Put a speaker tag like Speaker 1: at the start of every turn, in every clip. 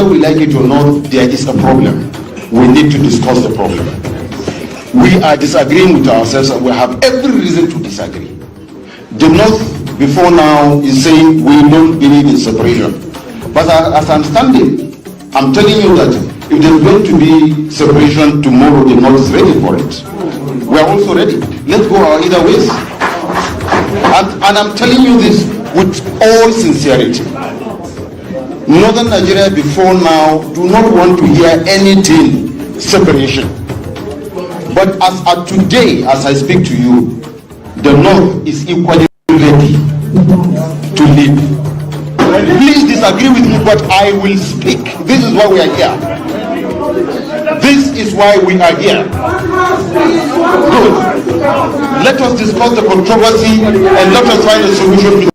Speaker 1: Whether we like it or not, there is a problem. We need to discuss the problem. We are disagreeing with ourselves and we have every reason to disagree. The North before now is saying we don't believe in separation. But as I'm standing, I'm telling you that if there's going to be separation tomorrow, the North is ready for it. We are also ready. Let's go our either ways. And I'm telling you this with all sincerity. Northern Nigeria before now do not want to hear anything separation. But as of today, as I speak to you, the North is equally ready to lead. Please disagree with me, but I will speak. This is why we are here. This is why we are here. Good. Let us discuss the controversy and let us find a solution to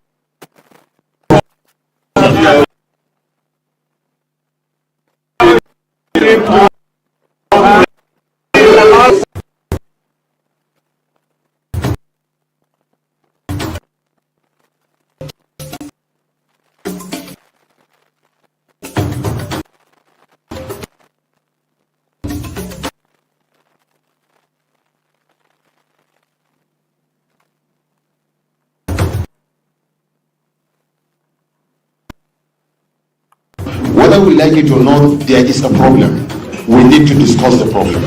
Speaker 1: whether we like it or not, there is a problem. We need to discuss the problem.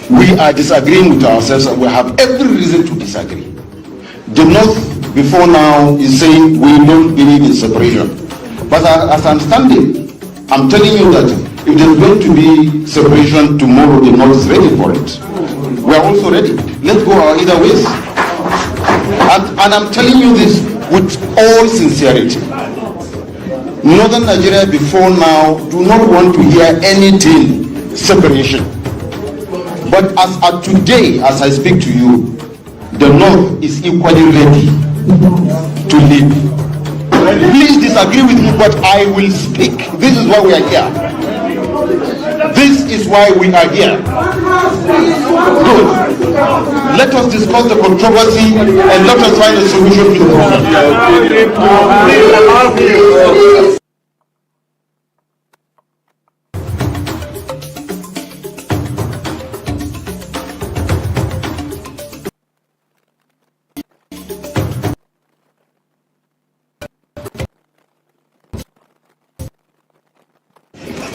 Speaker 1: We are disagreeing with ourselves and we have every reason to disagree. The North before now is saying we don't believe in separation. But as I'm standing, I'm telling you that if there's going to be separation tomorrow, the North is ready for it. We are also ready. Let's go our either ways. And I'm telling you this with all sincerity. Northern Nigeria before now do not want to hear anything separation. But as of today, as I speak to you, the North is equally ready to lead. Please disagree with me, but I will speak. This is why we are here. This is why we are here. Good. Let us discuss the controversy and let us find a solution to the problem.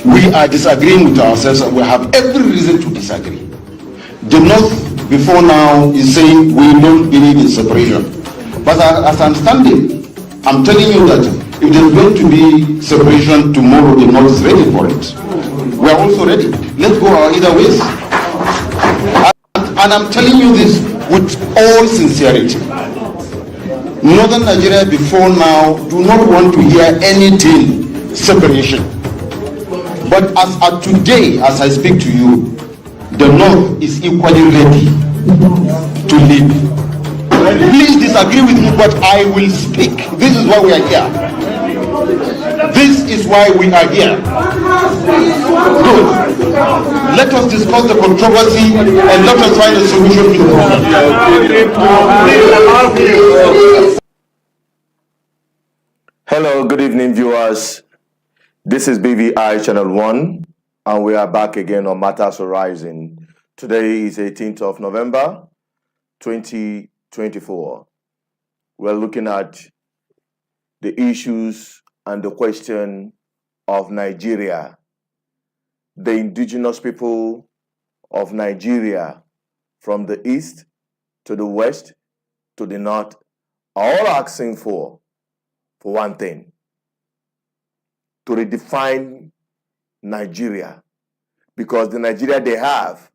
Speaker 1: We are disagreeing with ourselves and we have every reason to disagree. The North before now is saying we don't believe in separation. But as I'm standing, I'm telling you that if there's going to be separation tomorrow, the North is ready for it. We are also ready. Let's go our either ways. And I'm telling you this with all sincerity. Northern Nigeria before now do not want to hear anything separation. But as of today, as I speak to you, the North is equally ready to lead. Please disagree with me, but I will speak. This is why we are here. This is why we are here. Good. Let us discuss the controversy and let us find a solution to the problem.
Speaker 2: Hello, good evening, viewers. This is BVI Channel 1, and we are back again on Matters Horizon. Today is 18th of November, 2024. We're looking at the issues and the question of Nigeria. The indigenous people of Nigeria, from the east to the west to the north, are all asking for one thing: to redefine Nigeria, because the Nigeria they have,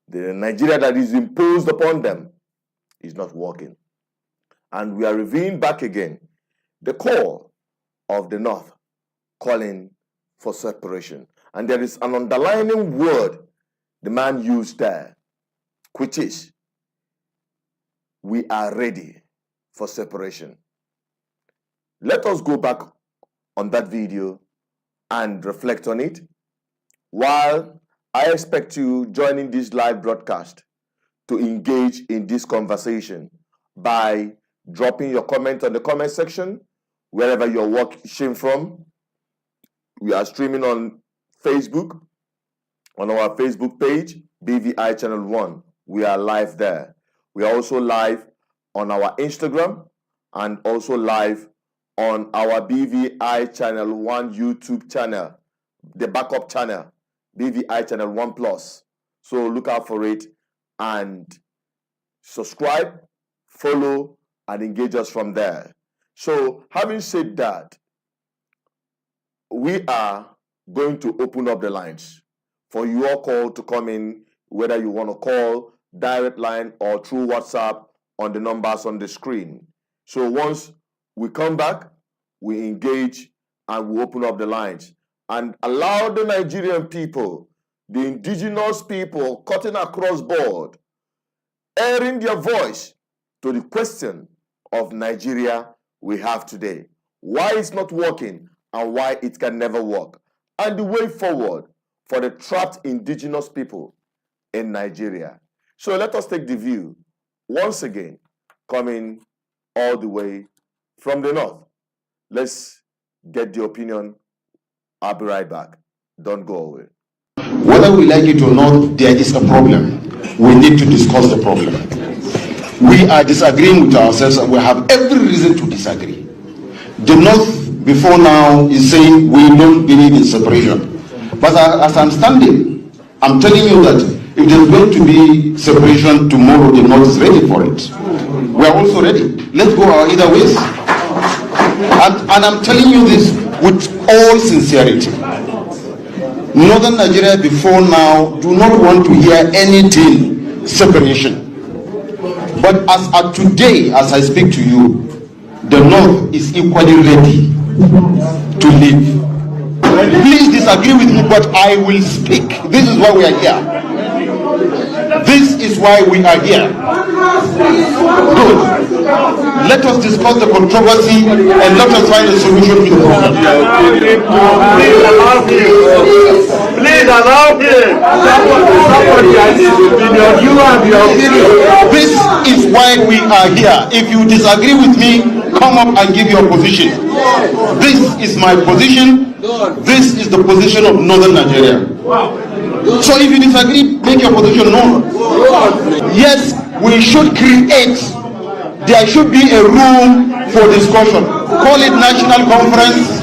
Speaker 2: the Nigeria that is imposed upon them, is not working. And we are reviewing back again the call of the North calling for separation. And there is an underlining word the man used there, which is, we are ready for separation. Let us go back on that video and reflect on it, while I expect you joining this live broadcast to engage in this conversation by dropping your comment on the comment section wherever you're watching from, We are streaming on Facebook, on our Facebook page, BVI Channel 1. We are live there. We are also live on our Instagram and also live on our BVI Channel 1 YouTube channel, the backup channel, BVI Channel 1 Plus. So look out for it and subscribe, follow, and engage us from there. So having said that, we are going to open up the lines for your call to come in, whether you want to call direct line or through WhatsApp on the numbers on the screen. So once we come back, we engage and we open up the lines and allow the Nigerian people, the indigenous people cutting across board, airing their voice to the question of Nigeria we have today. Why it's not working and why it can never work. And the way forward for the trapped indigenous people in Nigeria. So let us take the view, once again, coming all the way from the north. Let's get the opinion. I'll be right back. Don't go away.
Speaker 1: Whether we like it or not, there is a problem. We need to discuss the problem. We are disagreeing with ourselves and we have every reason to disagree. The North before now is saying we don't believe in separation. But as I'm standing, I'm telling you that if there's going to be separation tomorrow, the North is ready for it. We are also ready. Let's go our either ways. And I'm telling you this with all sincerity. Northern Nigeria before now do not want to hear anything separation. But as of today, as I speak to you, the North is equally ready to leave. Please disagree with me, but I will speak. This is why we are here. This is why we are here. Good. Let us discuss the controversy and let us find a solution to the problem.
Speaker 3: Please allow him. Please allow him. Somebody has his opinion. You have your opinion.
Speaker 1: This is why we are here. If you disagree with me, come up and give your position. This is my position. This is the position of Northern Nigeria. So if you disagree, make your position known. Yes, we should create, there should be a room for discussion. Call it national conference,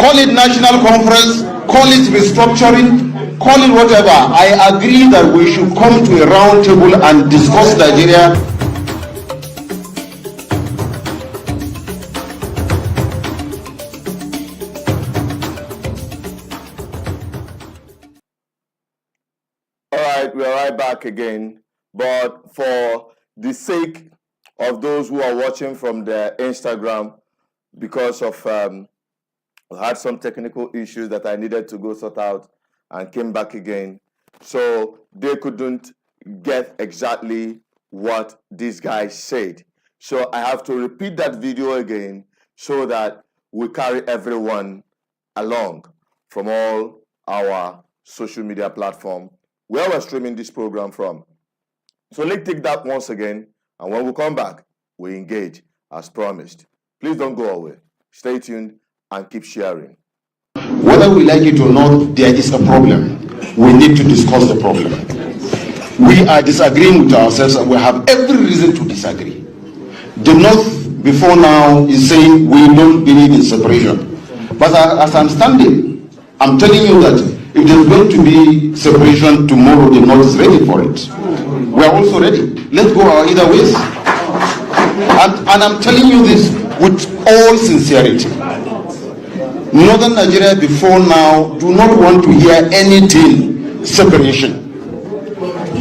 Speaker 1: call it national conference, call it restructuring, call it whatever. I agree that we should come to a round table and discuss Nigeria.
Speaker 2: We are right back again, but for the sake of those who are watching from the Instagram, because of I had some technical issues that I needed to go sort out and came back again, so they couldn't get exactly what this guy said. So I have to repeat that video again so that we carry everyone along from all our social media platforms where we're streaming this program from. So let's take that once again, and when we come back, we engage as promised. Please don't go away. Stay tuned and keep sharing.
Speaker 1: Whether we like it or not, there is a problem. We need to discuss the problem. We are disagreeing with ourselves and we have every reason to disagree. The North before now is saying we don't believe in separation. But as I'm standing, I'm telling you that if there's going to be separation tomorrow, the North is ready for it. We are also ready. Let's go our either ways. And I'm telling you this with all sincerity. Northern Nigeria before now do not want to hear anything separation.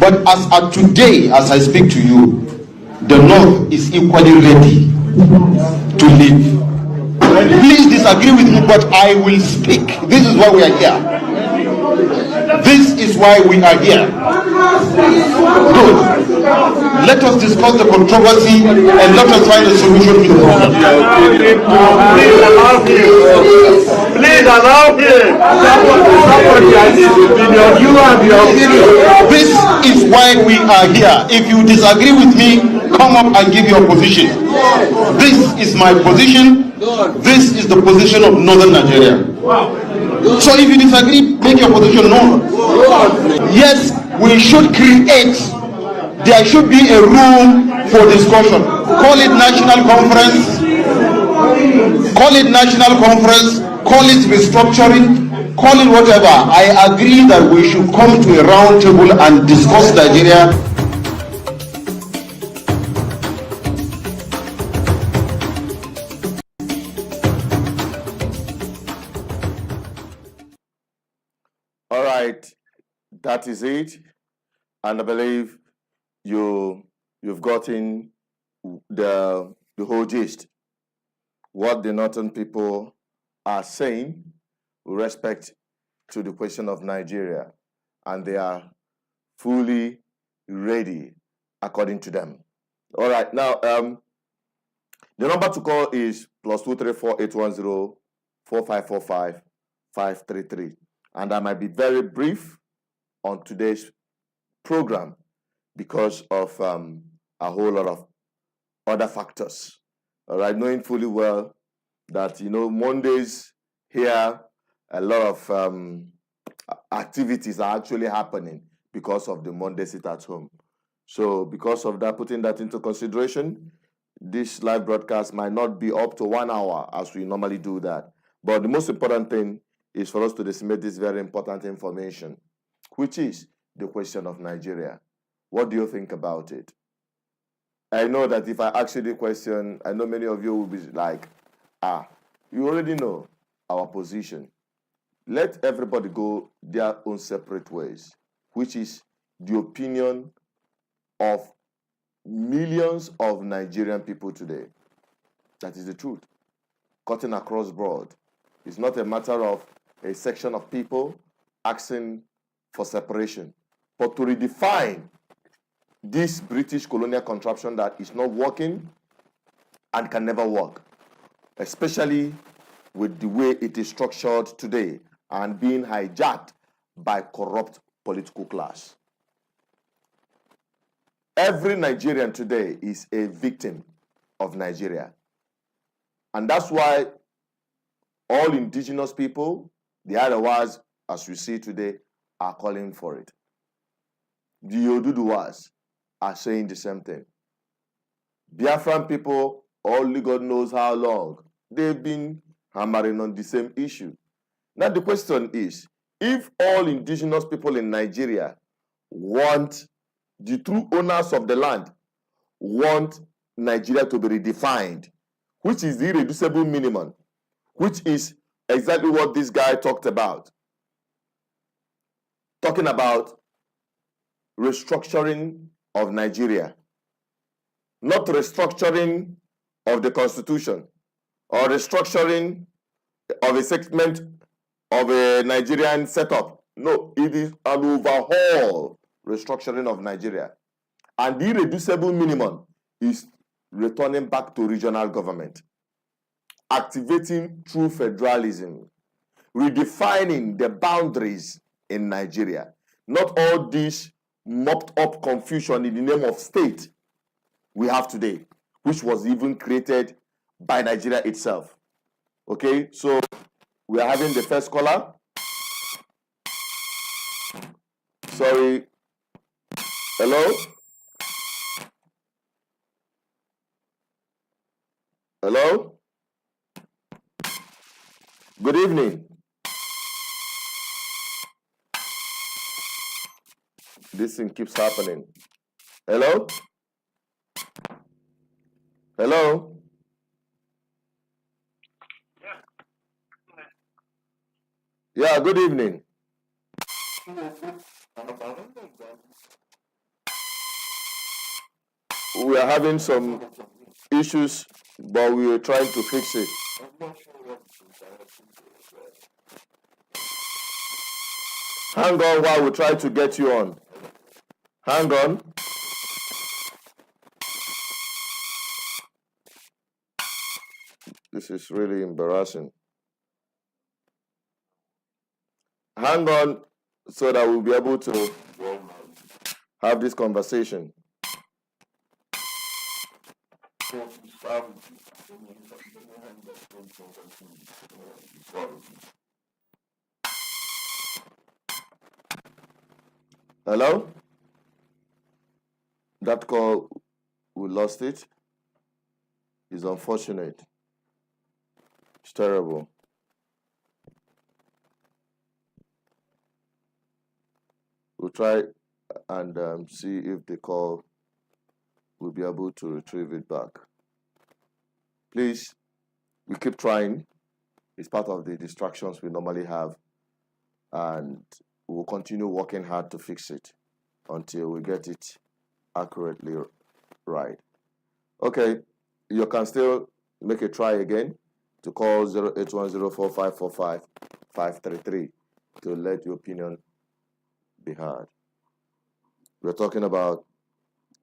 Speaker 1: But as of today, as I speak to you, the North is equally ready to leave. Please disagree with me, but I will speak. This is why we are here. This is why we are here. Good. Let us discuss the controversy and let us find a solution to the problem.
Speaker 3: Please allow him. Please allow him. Somebody has his opinion. You have your opinion.
Speaker 1: This is why we are here. If you disagree with me, come up and give your position. This is my position. This is the position of Northern Nigeria. So if you disagree, make your position known. Yes, we should create. There should be a room for discussion. Call it national conference. Call it national conference. Call it restructuring. Call it whatever. I agree that we should come to a round table and discuss Nigeria.
Speaker 2: All right, that is it. And I believe you've gotten the whole gist. What the northern people are saying with respect to the question of Nigeria, and they are fully ready according to them. All right, now the number to call is +234-810-4545-533, and I might be very brief on today's program because of a whole lot of other factors. All right, knowing fully well that, Mondays here, a lot of activities are actually happening because of the Monday sit at home. So because of that, putting that into consideration, this live broadcast might not be up to 1 hour as we normally do that. But the most important thing is for us to disseminate this very important information, which is the question of Nigeria. What do you think about it? I know that if I ask you the question, I know many of you will be like, you already know our position. Let everybody go their own separate ways, which is the opinion of millions of Nigerian people today. That is the truth. Cutting across broad. It's not a matter of a section of people asking for separation, but to redefine this British colonial contraption that is not working and can never work, especially with the way it is structured today and being hijacked by corrupt political class. Every Nigerian today is a victim of Nigeria. And that's why all indigenous people, the otherwise, as we see today, are calling for it. The Oduduwas are saying the same thing. Biafran people, only God knows how long, they've been hammering on the same issue. Now the question is, if all indigenous people in Nigeria want, the true owners of the land want Nigeria to be redefined, which is the irreducible minimum, which is exactly what this guy talked about. Talking about restructuring of Nigeria, not restructuring of the constitution or restructuring of a segment of a Nigerian setup. No, it is an overhaul restructuring of Nigeria. And the irreducible minimum is returning back to regional government, activating true federalism, redefining the boundaries in Nigeria. Not all this mopped up confusion in the name of state we have today, which was even created by Nigeria itself. Okay, so we are having the first caller. Sorry. Hello? Hello? Good evening. This thing keeps happening. Hello? Hello? Yeah, good evening. We are having some issues, but we are trying to fix it. Hang on while we try to get you on. Hang on. This is really embarrassing. Hang on so that we'll be able to have this conversation. Hello? That call, we lost it. It's unfortunate. It's terrible. We'll try and see if the call will be able to retrieve it back. Please, we keep trying. It's part of the distractions we normally have, and we'll continue working hard to fix it until we get it accurately right. Okay, you can still make a try again to call 08104545-533 to let your opinion be heard. We're talking about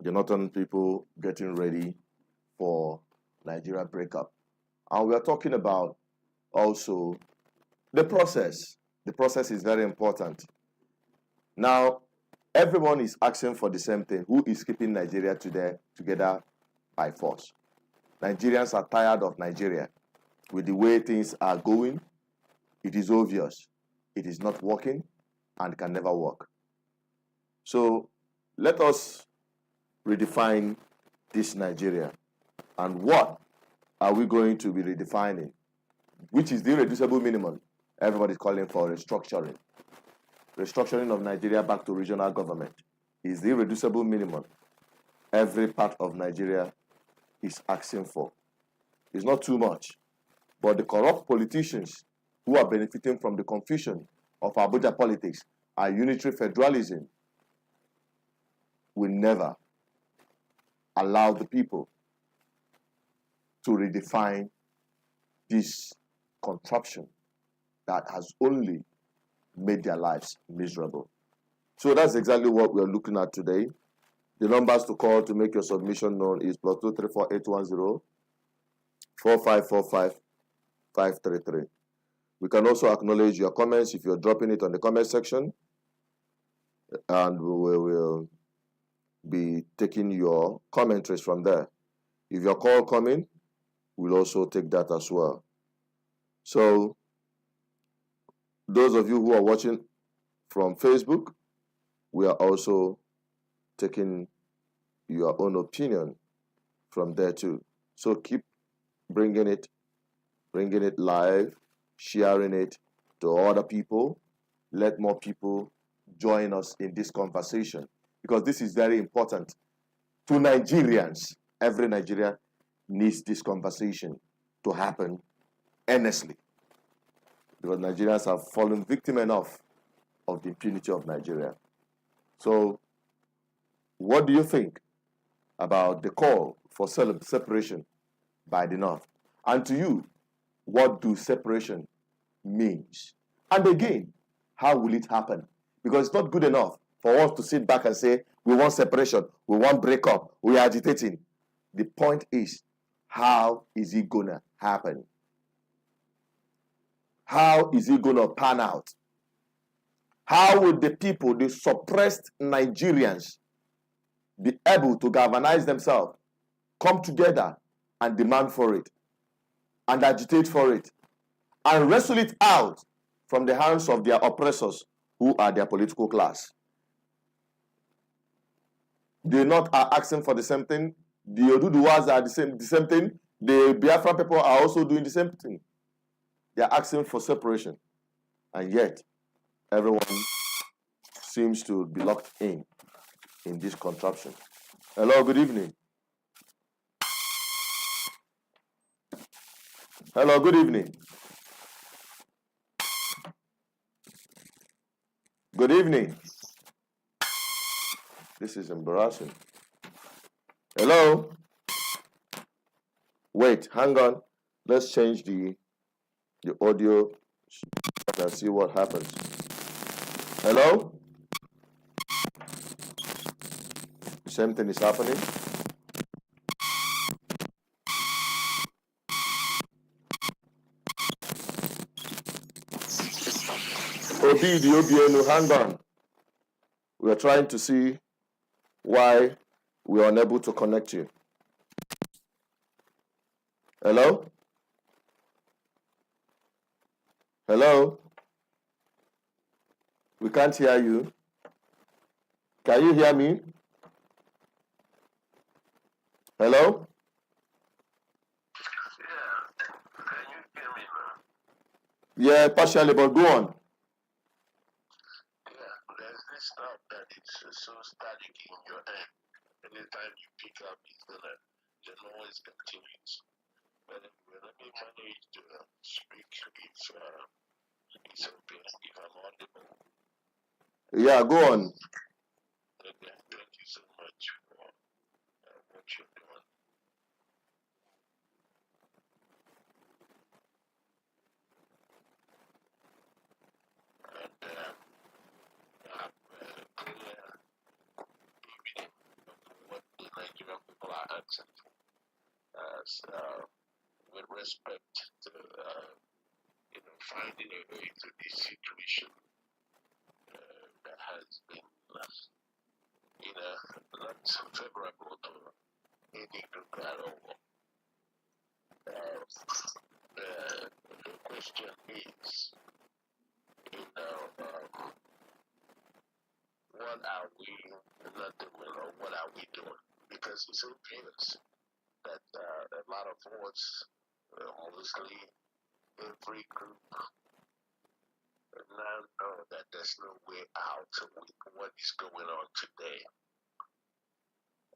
Speaker 2: the northern people getting ready for Nigeria breakup. And we're talking about also the process. The process is very important. Now, everyone is asking for the same thing. Who is keeping Nigeria together by force? Nigerians are tired of Nigeria. With the way things are going, it is obvious it is not working and can never work. So let us redefine this Nigeria. And what are we going to be redefining? Which is the irreducible minimum? Everybody's calling for restructuring. Restructuring of Nigeria back to regional government is the irreducible minimum every part of Nigeria is asking for. It's not too much, but the corrupt politicians who are benefiting from the confusion of Abuja politics and unitary federalism will never allow the people to redefine this contraption that has only made their lives miserable. So that's exactly what we're looking at today. The numbers to call to make your submission known is +234 810 4545 533. We can also acknowledge your comments if you're dropping it on the comment section, and we will be taking your commentaries from there. If your call coming, we'll also take that as well. So those of you who are watching from Facebook, we are also taking your own opinion from there too. So keep bringing it live, sharing it to other people. Let more people join us in this conversation, because this is very important to Nigerians. Every Nigerian needs this conversation to happen earnestly, because Nigerians have fallen victim enough of the impunity of Nigeria. So what do you think about the call for separation by the North? And to you, what do separation means? And again, how will it happen? Because it's not good enough for us to sit back and say, we want separation, we want breakup, we are agitating. The point is, how is it going to happen? How is it going to pan out? How will the people, the suppressed Nigerians, be able to galvanize themselves, come together and demand for it, and agitate for it, and wrestle it out from the hands of their oppressors, who are their political class? They not are asking for the same thing. The Oduduwas are the same thing. The Biafra people are also doing the same thing. They are asking for separation, and yet everyone seems to be locked in this contraption. Hello, good evening. Hello, good evening. Good evening. This is embarrassing. Hello? Wait, hang on. Let's change the audio and see what happens. Hello? Same thing is happening. Hang on. We are trying to see why we are unable to connect you. Hello? Hello? We can't hear you. Can you hear me? Hello?
Speaker 3: Yeah, can you hear me now?
Speaker 2: Yeah, partially, but go on.
Speaker 3: Yeah, there's this stuff that it's so static in your end. Anytime you pick up, the noise continues. But anyway, let me manage to speak if it's okay, if I'm audible.
Speaker 2: Yeah, go on.
Speaker 3: Okay, thank you so much for what you're doing. And clear evidence of what the Nigerian people are asking for. As with respect to finding a way to this situation that has been not favorable to any group at all. The question is, what are we not doing, or what are we doing? Because it's obvious that a lot of us, mostly every group, now know that there's no way out with what is going on today.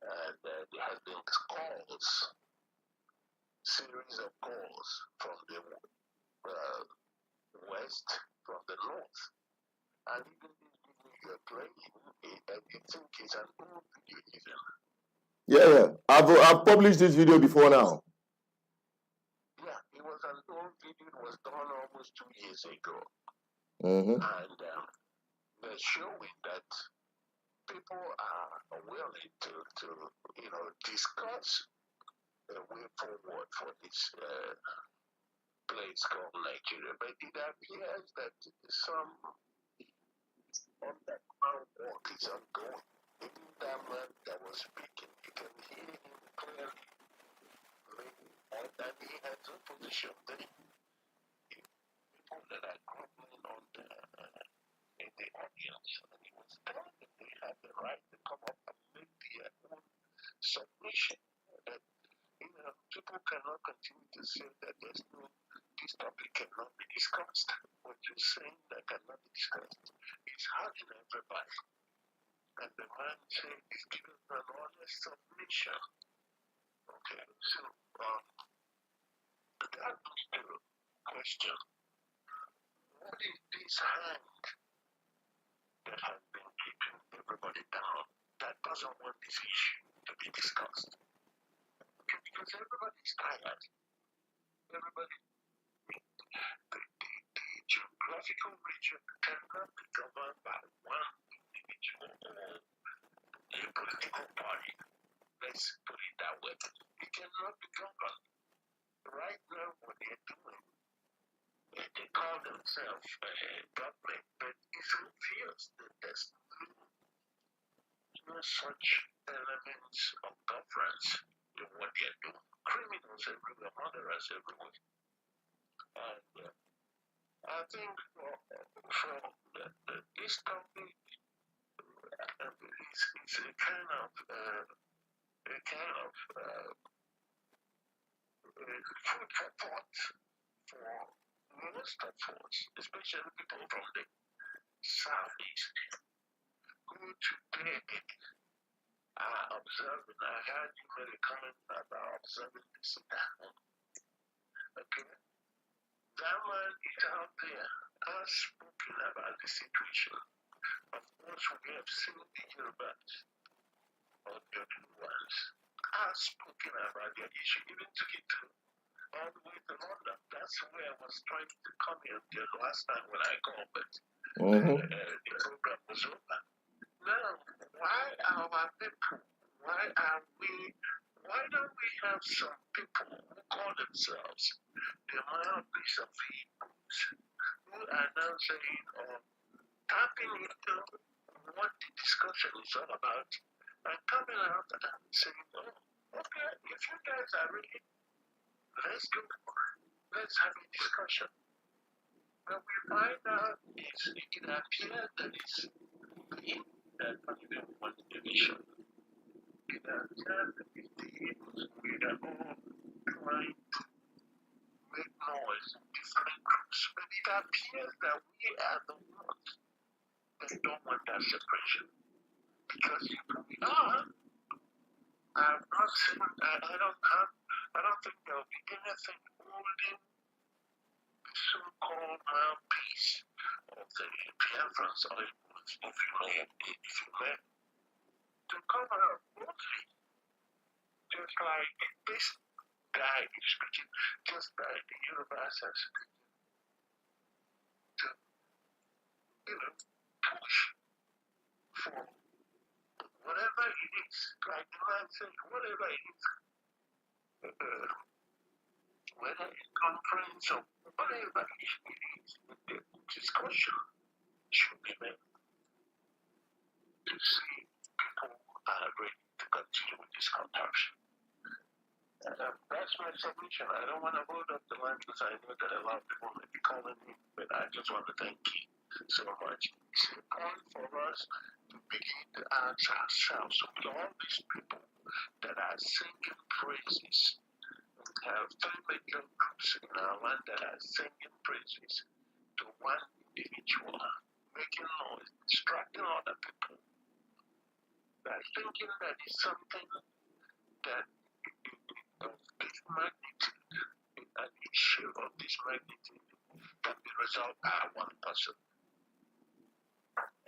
Speaker 3: And there has been calls, series of calls from the west, from the north, and even this video you're playing, I think it's an old video even.
Speaker 2: Yeah. I've published this video before now.
Speaker 3: Yeah, it was an old video. It was done almost 2 years ago.
Speaker 2: Mm-hmm.
Speaker 3: And they're showing that people are willing to discuss a way forward for this place called Nigeria. But it appears that some underground work is ongoing. Even that man that was speaking, you can hear him clearly, that he has a position there. People that are groveling on in the audience, and he was telling them they have the right to come up and make their own submission. That people cannot continue to say that this topic cannot be discussed. What you're saying that cannot be discussed is hurting everybody. And the man said he's giving an honest submission. Okay, so that was the question. What is this hand that has been keeping everybody down, that doesn't want this issue to be discussed? Okay, because everybody's tired. Everybody, the geographical region cannot be governed by one individual or a political party. Let's put it that way. It cannot be governed. Right now, what they're doing, they call themselves government, but it's obvious that there's no such elements of governance in what they're doing. Criminals everywhere, murderers everywhere. And I think for this topic, it's a kind of food for thought for most of us, especially people from the southeast, who today are observing. I heard you made a comment about observing this and that. Okay? That man is out there, has spoken about the situation. Of course, we have seen the Yorubas or the other ones, has spoken about their issue, even took it to all the way to London. That's where I was trying to come here the last time when I called, but the program was over. Now, why our people? Why don't we have some people who call themselves the mouthpiece of the Igbos, who are now saying or tapping into what the discussion is all about, and coming out and saying, oh, okay, if you guys are really let's go for it. Let's have a discussion. When we find out it appears that it's in that particular one division. It appears that it's the we are all trying to make noise in different groups, but it appears that we are the ones that don't want that separation. Because if we are, I'm not saying I don't think there'll be anything holding the so-called peace of the Biafrans or if you may, to come out boldly, just like this guy is speaking, just like the universal speaking, to push for whatever it is, like the man said, whatever it is, whether it's conference or whatever it is, the discussion should be made to see people are ready to continue with this contraption. That's my submission. I don't want to hold up the line because I know that a lot of people may be calling me, but I just want to thank you so much. It's important for us to begin to ask ourselves with all these people that are singing praises. We have three major groups in our land that are singing praises to one individual, making noise, distracting other people. They're thinking that it's something that of this magnitude, an issue of this magnitude can be resolved by one person.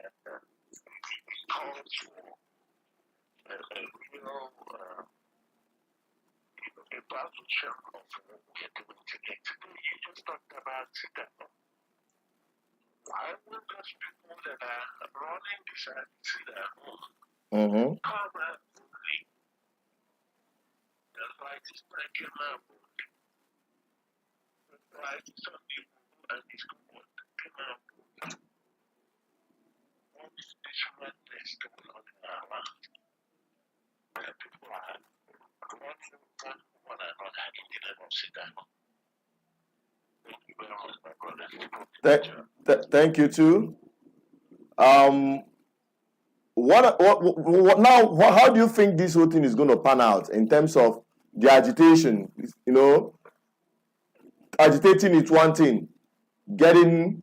Speaker 3: And it calls for a real evaluation of what we're doing today. Today, you just talked about that. Why would those people that are running this attitude at home come out boldly? Just like this man came out boldly. Like some people and this court came out boldly. What is this madness going on in our land? Where people are running one another in the name of Satan. Thank you very much, my brother.
Speaker 2: Thank you too. What now? How do you think this whole thing is going to pan out in terms of the agitation? You know, agitating is one thing, getting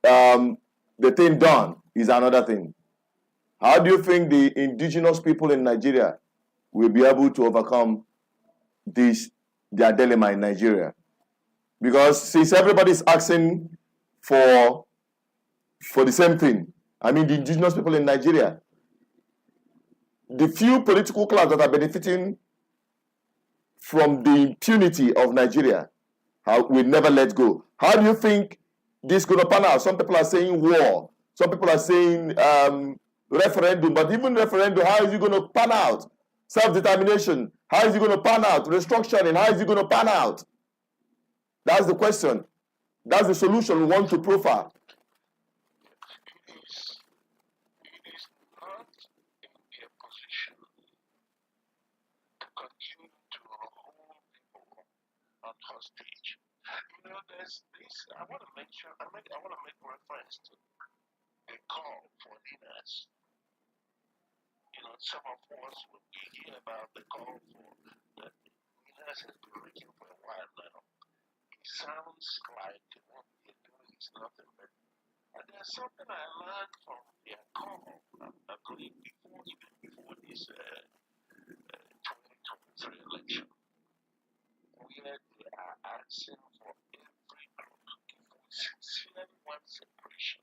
Speaker 2: the thing done is another thing. How do you think the indigenous people in Nigeria will be able to overcome their dilemma in Nigeria? Because since everybody's asking for the same thing, I mean, the indigenous people in Nigeria, the few political class that are benefiting from the impunity of Nigeria will never let go. How do you think this is going to pan out? Some people are saying war. Some people are saying referendum. But even referendum, how is it going to pan out? Self-determination, how is it going to pan out? Restructuring, how is it going to pan out? That's the question. That's the solution we want to profile.
Speaker 3: It is not in their position to continue to hold people on hostage. You know, there's this. I want to make reference to a call for leaders. You know, some of us will hear about the call for that leaders has been making for a while now. It sounds like what they're doing is nothing but. And there's something I learned from their call, I believe, before this 2023 election, where they are asking for every group, if we sincerely want separation,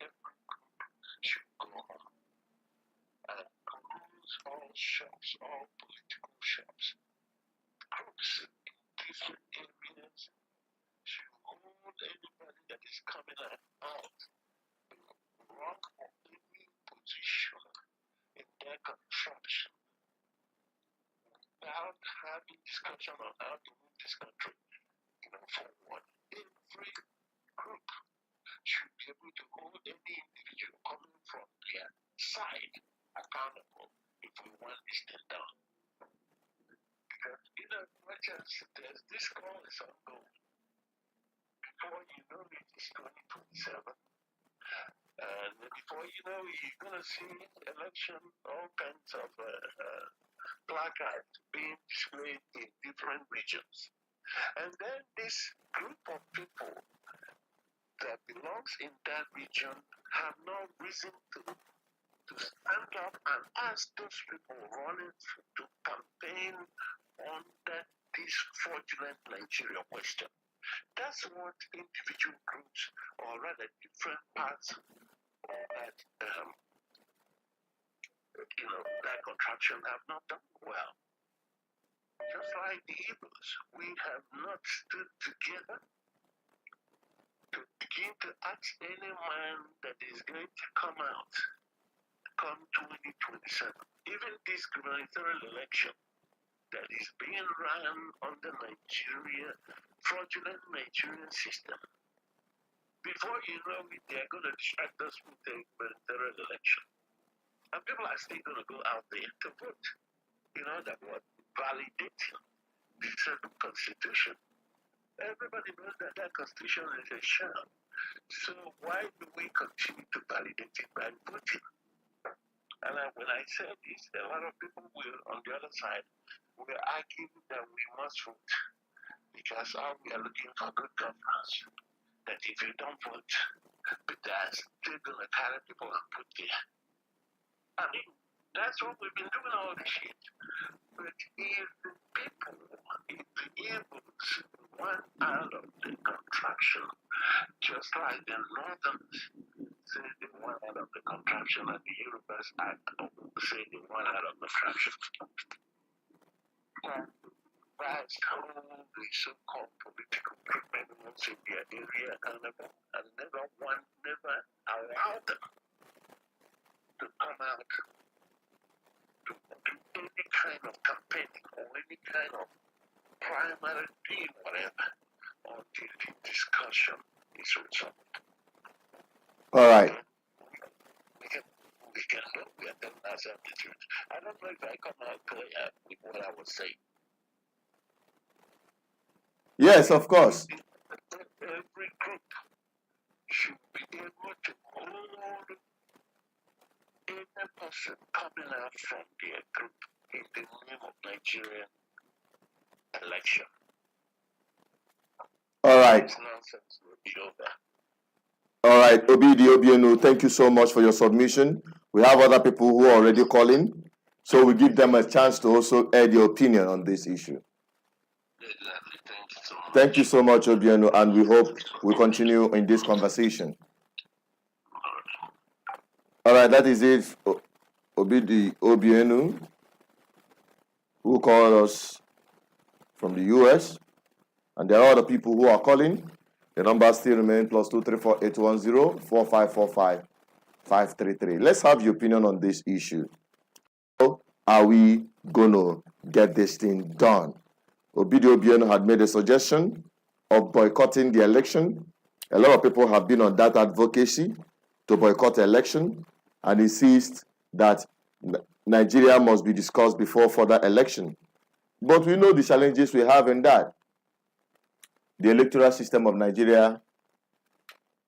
Speaker 3: every group should go on and close all shops, all political shops. Groups in different areas should hold anybody that is coming out wrong or any position in their construction without having discussion on how to move this country, forward. Every group should be able to hold any individual coming from their side accountable if we want this thing done. Because, there's this call is ongoing. Before you know it, it's 2027. And before you know it, you're going to see election, all kinds of placards being displayed in different regions. And then this group of people that belongs in that region have no reason to stand up and ask those people running to campaign on this fraudulent Nigeria question. That's what individual groups, or rather different parts of that, that contraption have not done well. Just like the Igbos, we have not stood together to begin to ask any man that is going to come out come 2027. Even this gubernatorial election that is being run under fraudulent Nigerian system. Before you know it, they're going to distract us with the gubernatorial election. And people are still going to go out there to vote. That what validating the constitution. Everybody knows that constitution is a sham. So why do we continue to validate it by voting? And when I say this, a lot of people will, on the other side, will argue that we must vote because we are looking for good governance. That if you don't vote, that's still going to carry people and put there. I mean, that's what we've been doing all this shit. But if the people, if the Igbos want out of the contraction, just like the Northerns say they want out of the contraction, and the Yorubas say they want out of the fraction. And that's how the so-called political criminals in their area accountable and never allow them to come out to do any kind of campaigning or any kind of primary deal, whatever, until the discussion is resolved.
Speaker 2: All right.
Speaker 3: We can look at them as the truth. I don't know if I come out clear with what I was saying.
Speaker 2: Yes, of course.
Speaker 3: Every group should be able to hold any person coming out from their group in the name of Nigerian election.
Speaker 2: All right.
Speaker 3: This nonsense will be over.
Speaker 2: All right, Obidi Obienu, thank you so much for your submission. We have other people who are already calling, so we give them a chance to also add your opinion on this issue.
Speaker 3: Exactly. Thank you so much.
Speaker 2: Thank you so much, Obienu, and we hope we continue in this conversation. All right, that is it. Obidi Obienu, who called us from the US, and there are other people who are calling. The number still remains +234 810 4545 533. Let's have your opinion on this issue. How are we going to get this thing done? Obidio Obieno had made a suggestion of boycotting the election. A lot of people have been on that advocacy to boycott the election and insist that Nigeria must be discussed before further election. But we know the challenges we have in that. The electoral system of Nigeria,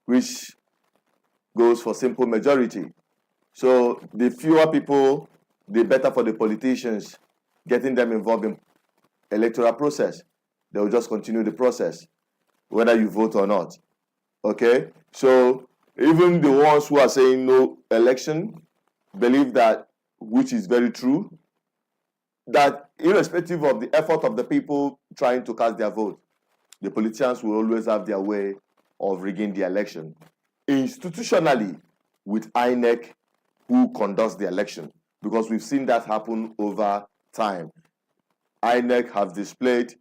Speaker 2: which goes for simple majority. So the fewer people, the better for the politicians, getting them involved in electoral process. They will just continue the process, whether you vote or not. Okay? So even the ones who are saying no election believe that, which is very true, that irrespective of the effort of the people trying to cast their vote, the politicians will always have their way of rigging the election. Institutionally, with INEC, who conducts the election, because we've seen that happen over time. INEC has displayed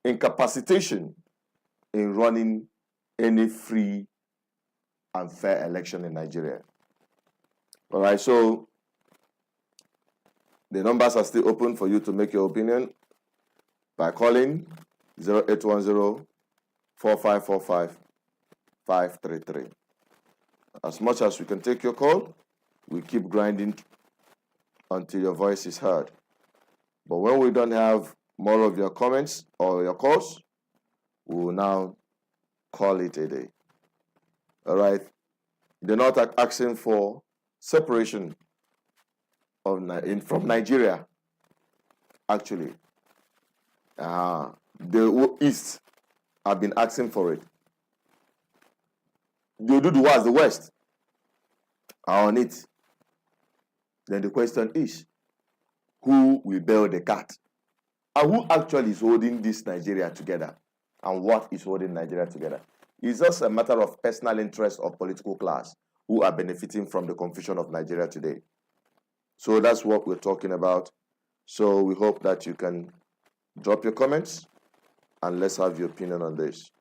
Speaker 2: incapacitation in running any free and fair election in Nigeria. All right, so the numbers are still open for you to make your opinion by calling 0810 4545 533. As much as we can take your call, we keep grinding until your voice is heard. But when we don't have more of your comments or your calls, we will now call it a day. All right. They're not asking for separation of from Nigeria. Actually, the East have been asking for it. The Oduduwas, the West, are on it. Then the question is, who will bail the cat? And who actually is holding this Nigeria together? And what is holding Nigeria together? It's just a matter of personal interest of political class who are benefiting from the confusion of Nigeria today. So that's what we're talking about. So we hope that you can drop your comments and let's have your opinion on this.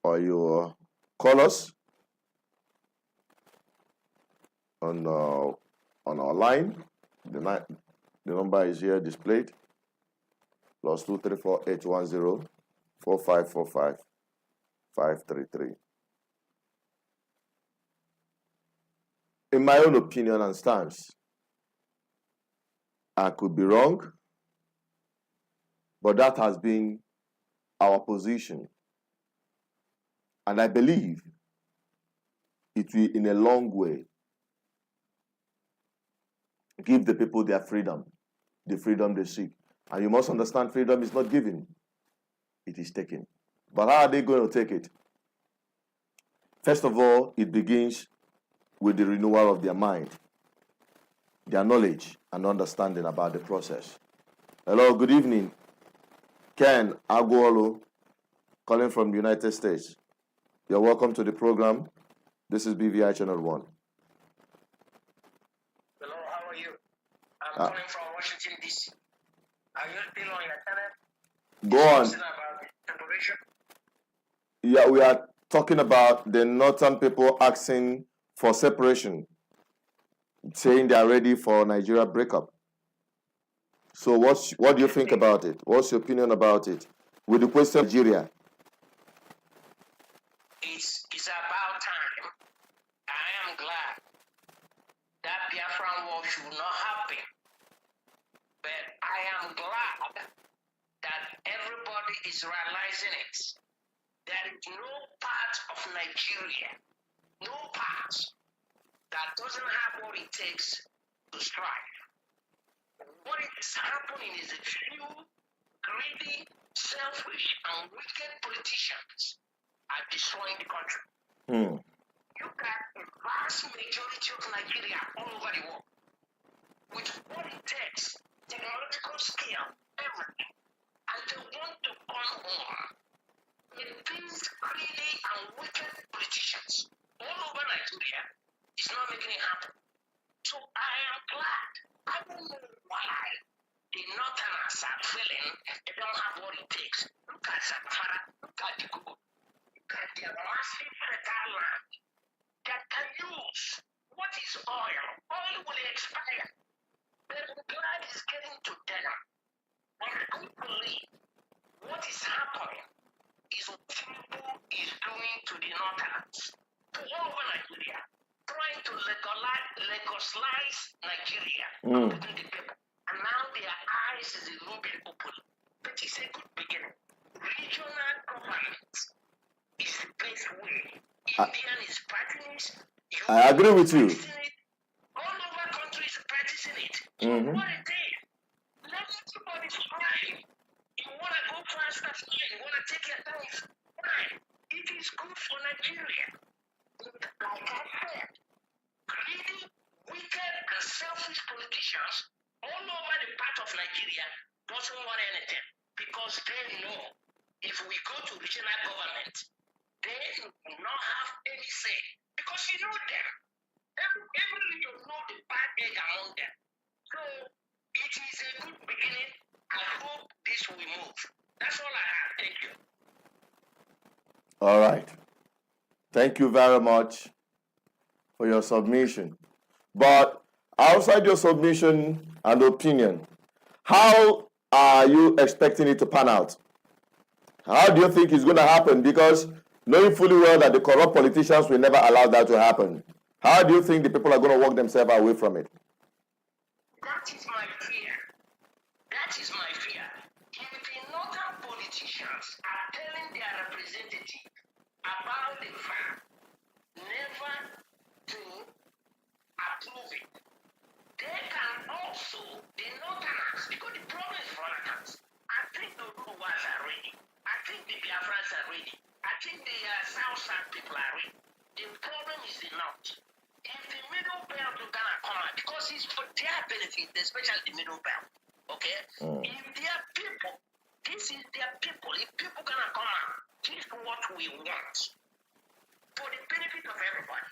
Speaker 2: Or you call us on our line. The number is here displayed. +234 810 4545 533. In my own opinion and stance, I could be wrong, but that has been our position. And I believe it will, in a long way, give the people their freedom, the freedom they seek. And you must understand, freedom is not given, it is taken. But how are they going to take it? First of all, it begins with the renewal of their mind, their knowledge and understanding about the process. Hello, good evening. Ken Agwolo, calling from the United States. You're welcome to the program. This is BVI Channel 1.
Speaker 3: Hello, how are you? I'm calling from Washington, D.C. Are you still on your channel?
Speaker 2: Go on.
Speaker 3: About separation?
Speaker 2: Yeah, we are talking about the northern people asking for separation, saying they are ready for Nigeria breakup. So what do you think about it? What's your opinion about it? With the question of Nigeria.
Speaker 3: It's about time. I am glad that Biafran war should not happen. But I am glad that everybody is realizing it. There is no part of Nigeria, no part that doesn't have what it takes to strive. What is happening is a few greedy, selfish, and wicked politicians are destroying the country. Look at the vast majority of Nigeria all over the world. With what it takes, technological skill, everything, and they want to come home. With these greedy and wicked politicians all over Nigeria, it's not making it happen. So I am glad. I don't know why the Northerners are feeling they don't have what it takes. Look at Zamfara, look at the Google, look at their massive fertile land that can use. What is oil? Oil will expire. But the blood is getting to them. And I believe what is happening is what Tinubu is doing to the Northerners, to all over Nigeria, trying to legalize Nigeria, putting the people. And now their eyes is a little bit open. But it's a good beginning. Regional government is the best way. Indian is practicing it.
Speaker 2: I agree with you.
Speaker 3: All over countries practicing it. So what it is, let everybody strive. You want to go faster, fine. You want to take your time, fine. It is good for Nigeria. Like I said, greedy, wicked, and selfish politicians all over the part of Nigeria doesn't want anything because they know if we go to regional government, they will not have any say because you know them. Every region know the bad egg among them. So it is a good beginning. I hope this will move. That's all I have. Thank you.
Speaker 2: All right. Thank you very much for your submission. But outside your submission and opinion, how are you expecting it to pan out? How do you think it's going to happen? Because knowing fully well that the corrupt politicians will never allow that to happen, how do you think the people are going to walk themselves away from it?
Speaker 3: That is my fear. That is my fear. If the northern politicians are telling their representatives about the fact never to approve it, they can also, the northerners, because the problem is Ronakas. I think the Uruguayans are ready. I think the Biafrans are ready. I think the South people are ready. The problem is the north. If the middle belt are gonna come out, because it's for their benefit, especially the middle belt. Okay? If their people, this is their people, if people gonna come out, this is what we want. For the benefit of everybody.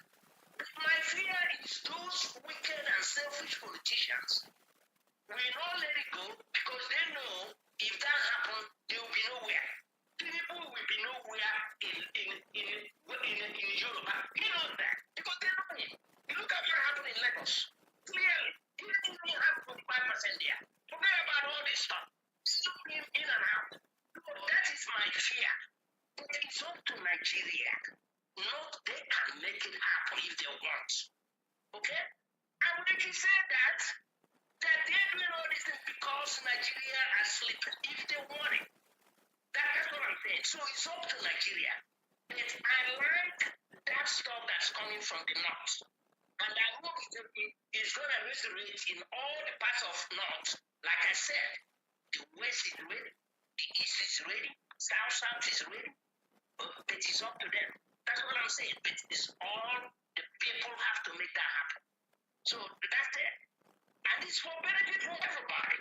Speaker 3: But my fear is those wicked and selfish politicians will not let it go because they know if that happens, they will be nowhere. People will be nowhere in Europe. He knows that because they know him. You look at what happened in Lagos. Clearly, he didn't even have 25% there. Forget about all this stuff. Stop him in and out. So that is my fear. But it's up to Nigeria. Not they can make it happen if they want. Okay? And we can say that they're doing all this thing because Nigeria are sleeping. If they want it. That's what I'm saying. So it's up to Nigeria. But I like that stuff that's coming from the north. And I hope it's going to resonate in all the parts of north. Like I said, the west is ready, the east is ready, south is ready. But it's up to them. That's what I'm saying. But it's all the people have to make that happen. So that's it. And it's for benefit for everybody.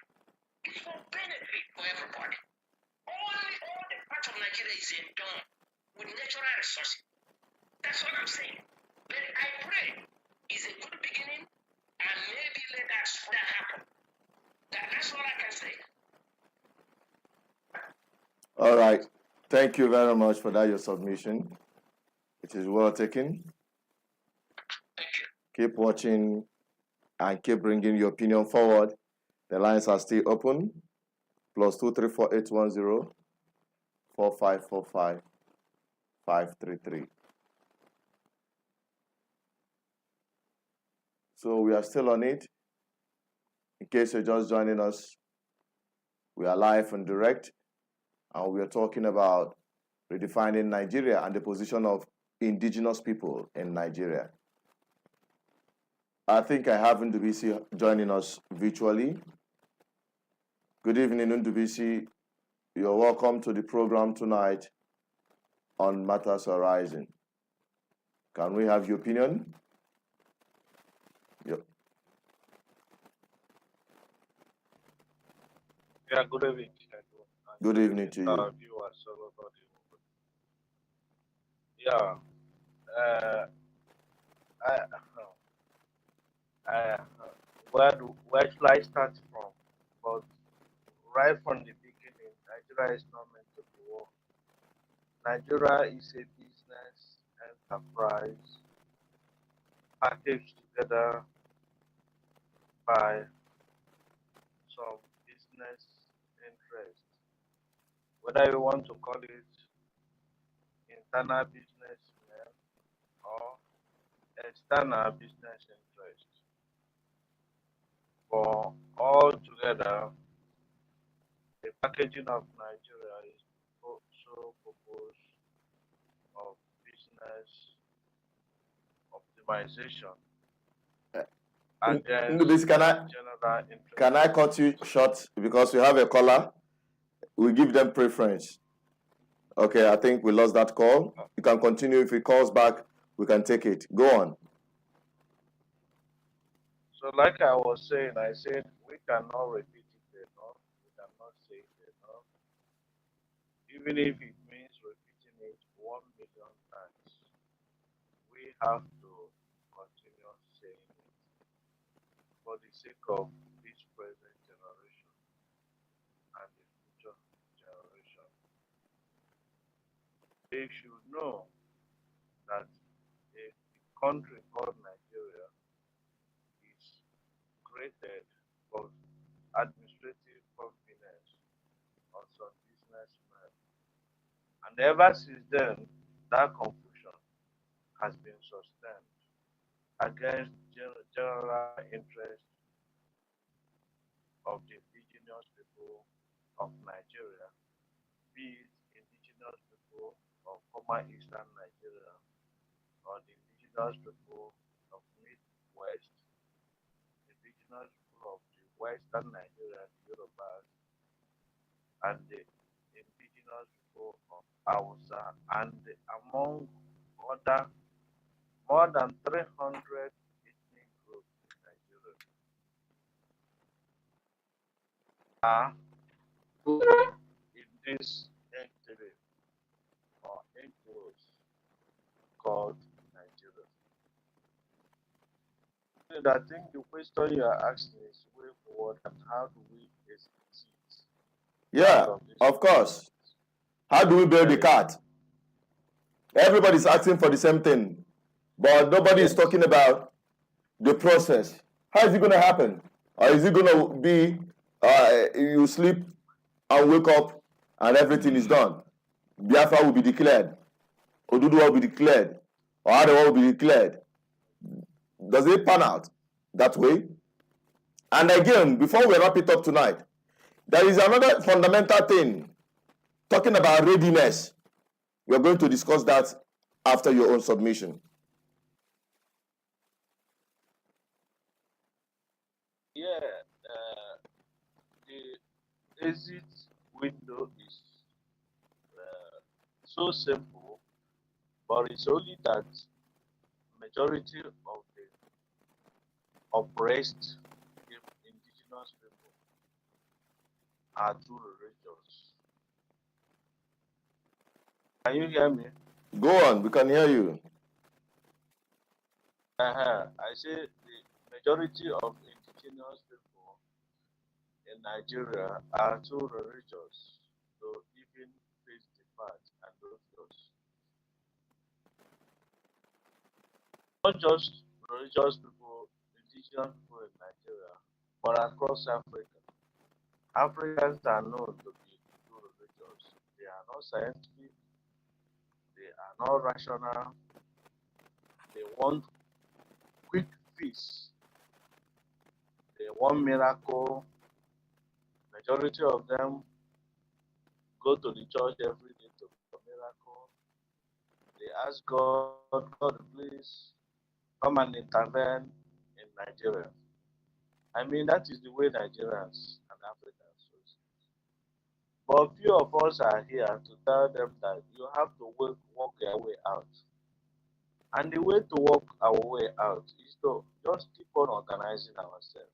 Speaker 3: It's for benefit for everybody. All the part of Nigeria is endowed with natural resources. That's what I'm saying. But I pray it's a good beginning and maybe let that happen. That's all I can say.
Speaker 2: All right. Thank you very much for that, your submission. It is well taken.
Speaker 3: Thank you.
Speaker 2: Keep watching and keep bringing your opinion forward. The lines are still open. +234 4545 533. So we are still on it. In case you're just joining us, we are live and direct, and we are talking about redefining Nigeria and the position of indigenous people in Nigeria. I think I have Ndubisi joining us virtually. Good evening, Ndubisi. You're welcome to the program tonight on Matters Arising. Can we have your opinion? Yep.
Speaker 4: Yeah, good evening.
Speaker 2: Good eviewing to you.
Speaker 4: Viewers all over the world. Yeah, where should I start from? But right from the beginning, Nigeria is not meant to be war. Nigeria is a business enterprise packaged together by some business interests. Whether you want to call it internal businessmen or external business interests. For all together, the packaging of Nigeria is for sole purpose of business optimization. And then
Speaker 2: Ndubisi,
Speaker 4: general interest.
Speaker 2: can I cut you short because we have a caller? We give them preference. Okay, I think we lost that call. You can continue. If he calls back, we can take it. Go on.
Speaker 4: So like I was saying, I said we cannot repeat it enough. We cannot say it enough. Even if it means repeating it 1 million times, we have to continue saying it for the sake of this present generation and the future generation. They should know that a country called Nigeria is created for administrative convenience of some businessmen. And ever since then, that confusion has been sustained against general interest of the indigenous indigenous people of Nigeria, be it indigenous people of former Eastern Nigeria or the indigenous people of Midwest, indigenous people of the Western Nigeria, the Yorubas, and the indigenous people of Hausa, and among other more than 300 ethnic groups in Nigeria are put in this enclave or enclosed called Nigeria. And I think the question you are asking is way forward and how do we exit
Speaker 2: Yeah,
Speaker 4: out of this
Speaker 2: of course. How do we build the
Speaker 4: very
Speaker 2: cart? Everybody's asking for the same thing, but nobody is
Speaker 4: yes.
Speaker 2: talking about the process. How is it going to happen? Or is it going to be you sleep and wake up and everything is done? Biafra will be declared. Oduduwa will be declared. Or Arewa will be declared. Does it pan out that way? And again, before we wrap it up tonight, there is another fundamental thing talking about readiness. We're going to discuss that after your own submission.
Speaker 4: Yeah, the exit window is so simple, but it's only that majority of the oppressed indigenous people are too religious. Can you hear me?
Speaker 2: Go on, we can hear you.
Speaker 4: I say the majority of indigenous people in Nigeria are too religious to even face the fact and religious. Not just religious people, indigenous people in Nigeria, but across Africa. Africans are known to be too religious. They are not scientific, they are not rational, they want quick fix, they want miracle. Majority of them go to the church every day to for miracle. They ask God, God, please come and intervene in Nigeria. I mean, that is the way Nigerians and Africans use it. But few of us are here to tell them that you have to work your way out. And the way to work our way out is to just keep on organizing ourselves.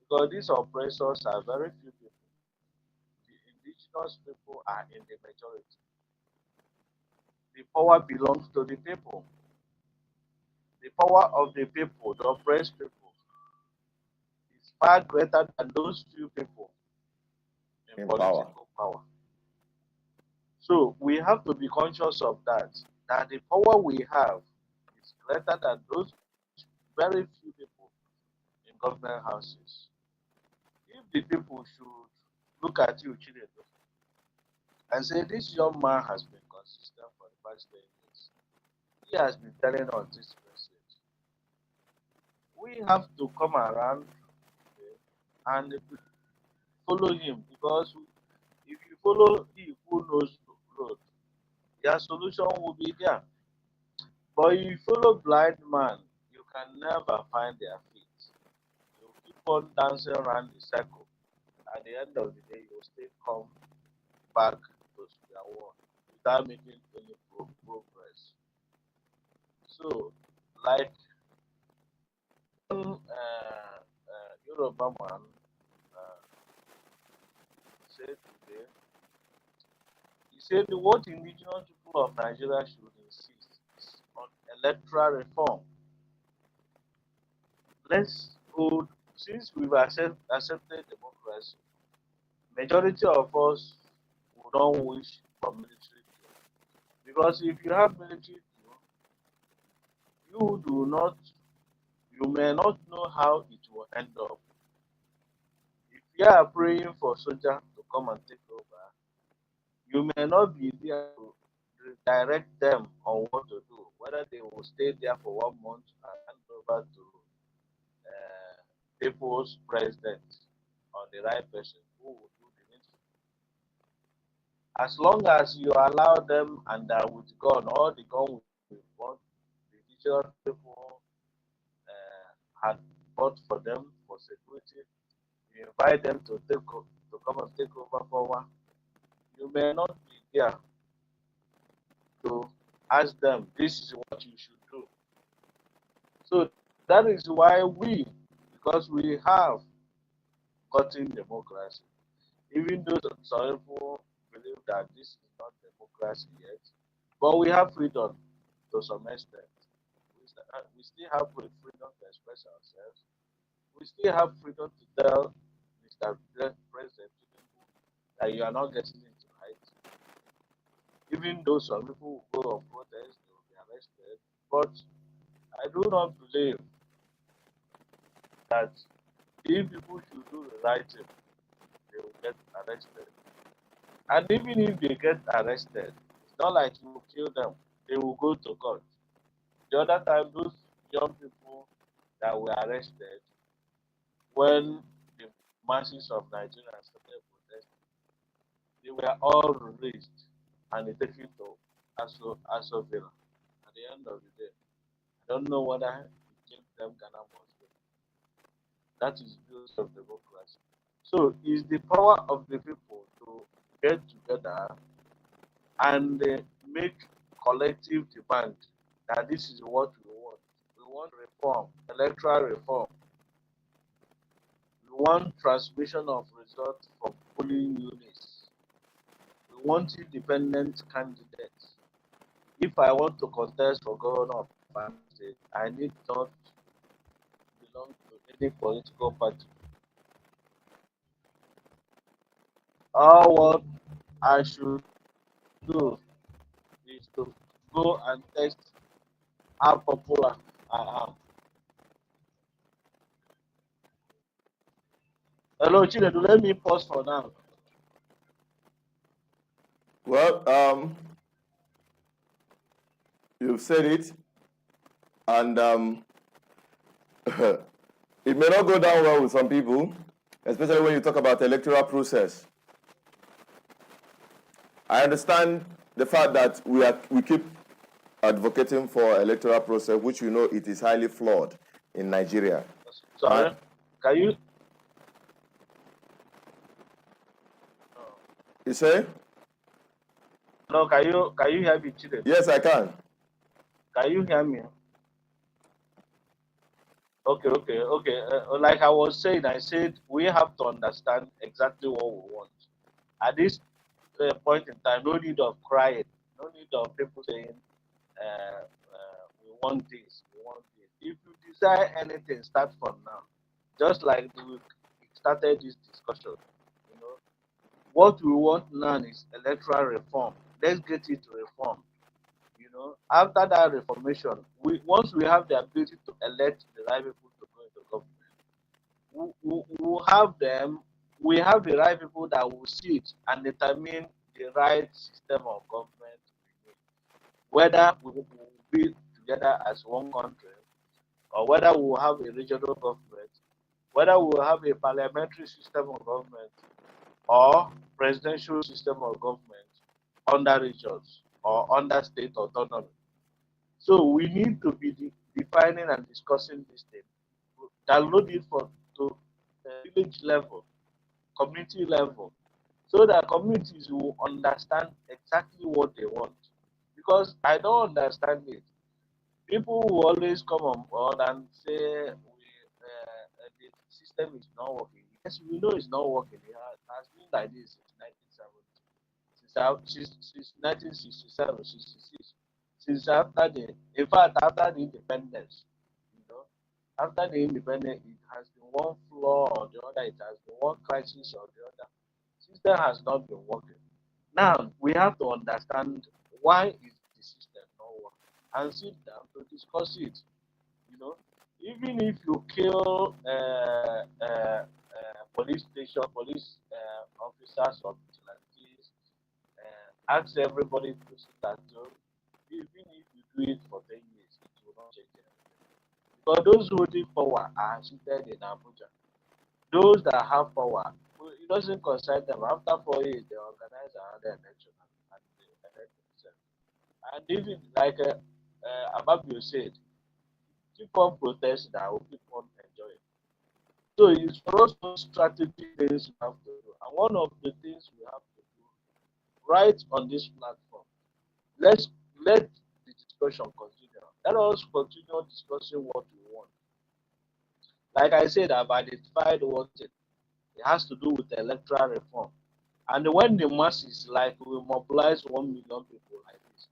Speaker 4: Because these oppressors are very few people. The indigenous people are in the majority. The power belongs to the people. The power of the people, the oppressed people, is far greater than those few people in
Speaker 2: In power.
Speaker 4: political power. So we have to be conscious of that, that the power we have is greater than those very few people in government houses. If the people should look at you, Chinedu, and say, this young man has been consistent for the past 10 years, he has been telling us this message. We have to come around and follow him because if you follow he who knows the road, your solution will be there. But if you follow blind man, you can never find their feet. You keep on dancing around the circle. At the end of the day, you will still come back to square one without making any progress. So, like one Yoruba man uh, said today, he said what indigenous people of Nigeria should insist is on electoral reform. Let's hold, since we've accepted democracy, majority of us would not wish for military coup. Because if you have military coup, you do not, you may not know how it will end up. If you are praying for soldiers to come and take over, you may not be there to direct them on what to do, whether they will stay there for 1 month and hand over to people's president on the right person who will do the needful. As long as you allow them and are with God, all the gun will want the indigenous people had fought for them for security. You invite them to to come and take over power. You may not be there to ask them, this is what you should do. So that is why we, because we have gotten democracy, even though some people believe that this is not democracy yet, but we have freedom to some extent. We still have freedom to express ourselves. We still have freedom to tell Mr. President that you are not getting into height. Even though some people will go on protest, they will be arrested. But I do not believe that if people should do the right thing, they will get arrested. And even if they get arrested, it's not like you will kill them. They will go to court. The other time, those young people that were arrested when the masses of Nigerians started protesting, they were all released and they taken to Aso Villa. At the end of the day, I don't know whether it came them Ghana must go. That is the beauty of democracy. So it's the power of the people to get together and make collective demand that this is what we want. We want reform, electoral reform. We want transmission of results from polling units. We want independent candidates. If I want to contest for governor of my state, I need not belong to any political party. All what I should do is to go and test how popular I am. Hello, Chinedu, let me pause for now.
Speaker 2: Well, you've said it, and it may not go down well with some people, especially when you talk about electoral process. I understand the fact that we keep advocating for electoral process, which we know it is highly flawed in Nigeria.
Speaker 4: Sorry, can you?
Speaker 2: You say?
Speaker 4: No, can you hear me, Chinedu?
Speaker 2: Yes, I can.
Speaker 4: Can you hear me? Okay. Like I was saying, I said we have to understand exactly what we want. At this point in time, no need of crying, no need of people saying, we want this, we want this. If you desire anything, start from now. Just like we started this discussion, you know, what we want now is electoral reform. Let's get it reformed. You know, after that reformation, once we have the ability to elect the right people to go into government, we have them. We have the right people that will sit and determine the right system of government we need. Whether we will be together as one country, or whether we will have a regional government, whether we will have a parliamentary system of government, or presidential system of government under regions or under state autonomy. So we need to be defining and discussing this thing. Download it to village level, community level, so that communities will understand exactly what they want. Because I don't understand it. People will always come on board and say the system is not working. Yes, we know it's not working. It has been like this since 1970, since 1967, 66, since after in fact, after the independence, you know, after the independence, it has been one flaw or the other, it has been one crisis or the other. System has not been working. Now we have to understand why is the system not working and sit down to discuss it. You know, even if you kill police station, police officers or vigilantes, ask everybody to sit at home. Even if you do it for 10 years, it will not change anything. Because those holding power are seated in Abuja. Those that have power it doesn't concern them. After 4 years, they organize another election and they elect themselves. And even like Ababio said, keep on protesting, I will keep on enjoying. So it's for us to strategic things we have to do. And one of the things we have to do right on this platform, let's let the discussion continue. Let us continue discussing what we want. Like I said, I've identified what it has to do with electoral reform. And when the masses, like we mobilize 1 million people like this,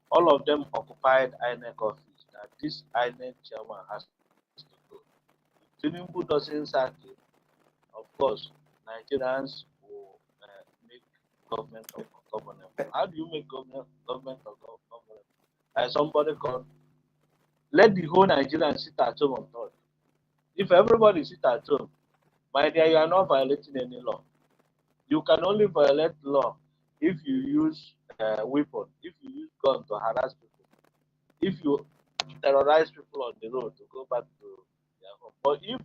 Speaker 4: all of them occupied INEC office, that this INEC chairman has to go. If Tinubu doesn't sack him, of course, Nigerians will make government ungovernable. How do you make government ungovernable? As somebody called, let the whole Nigerians sit at home and talk. If everybody sit at home, my dear, you are not violating any law. You can only violate law if you use weapon, if you use gun to harass people, if you terrorize people on the road to go back to their home. But if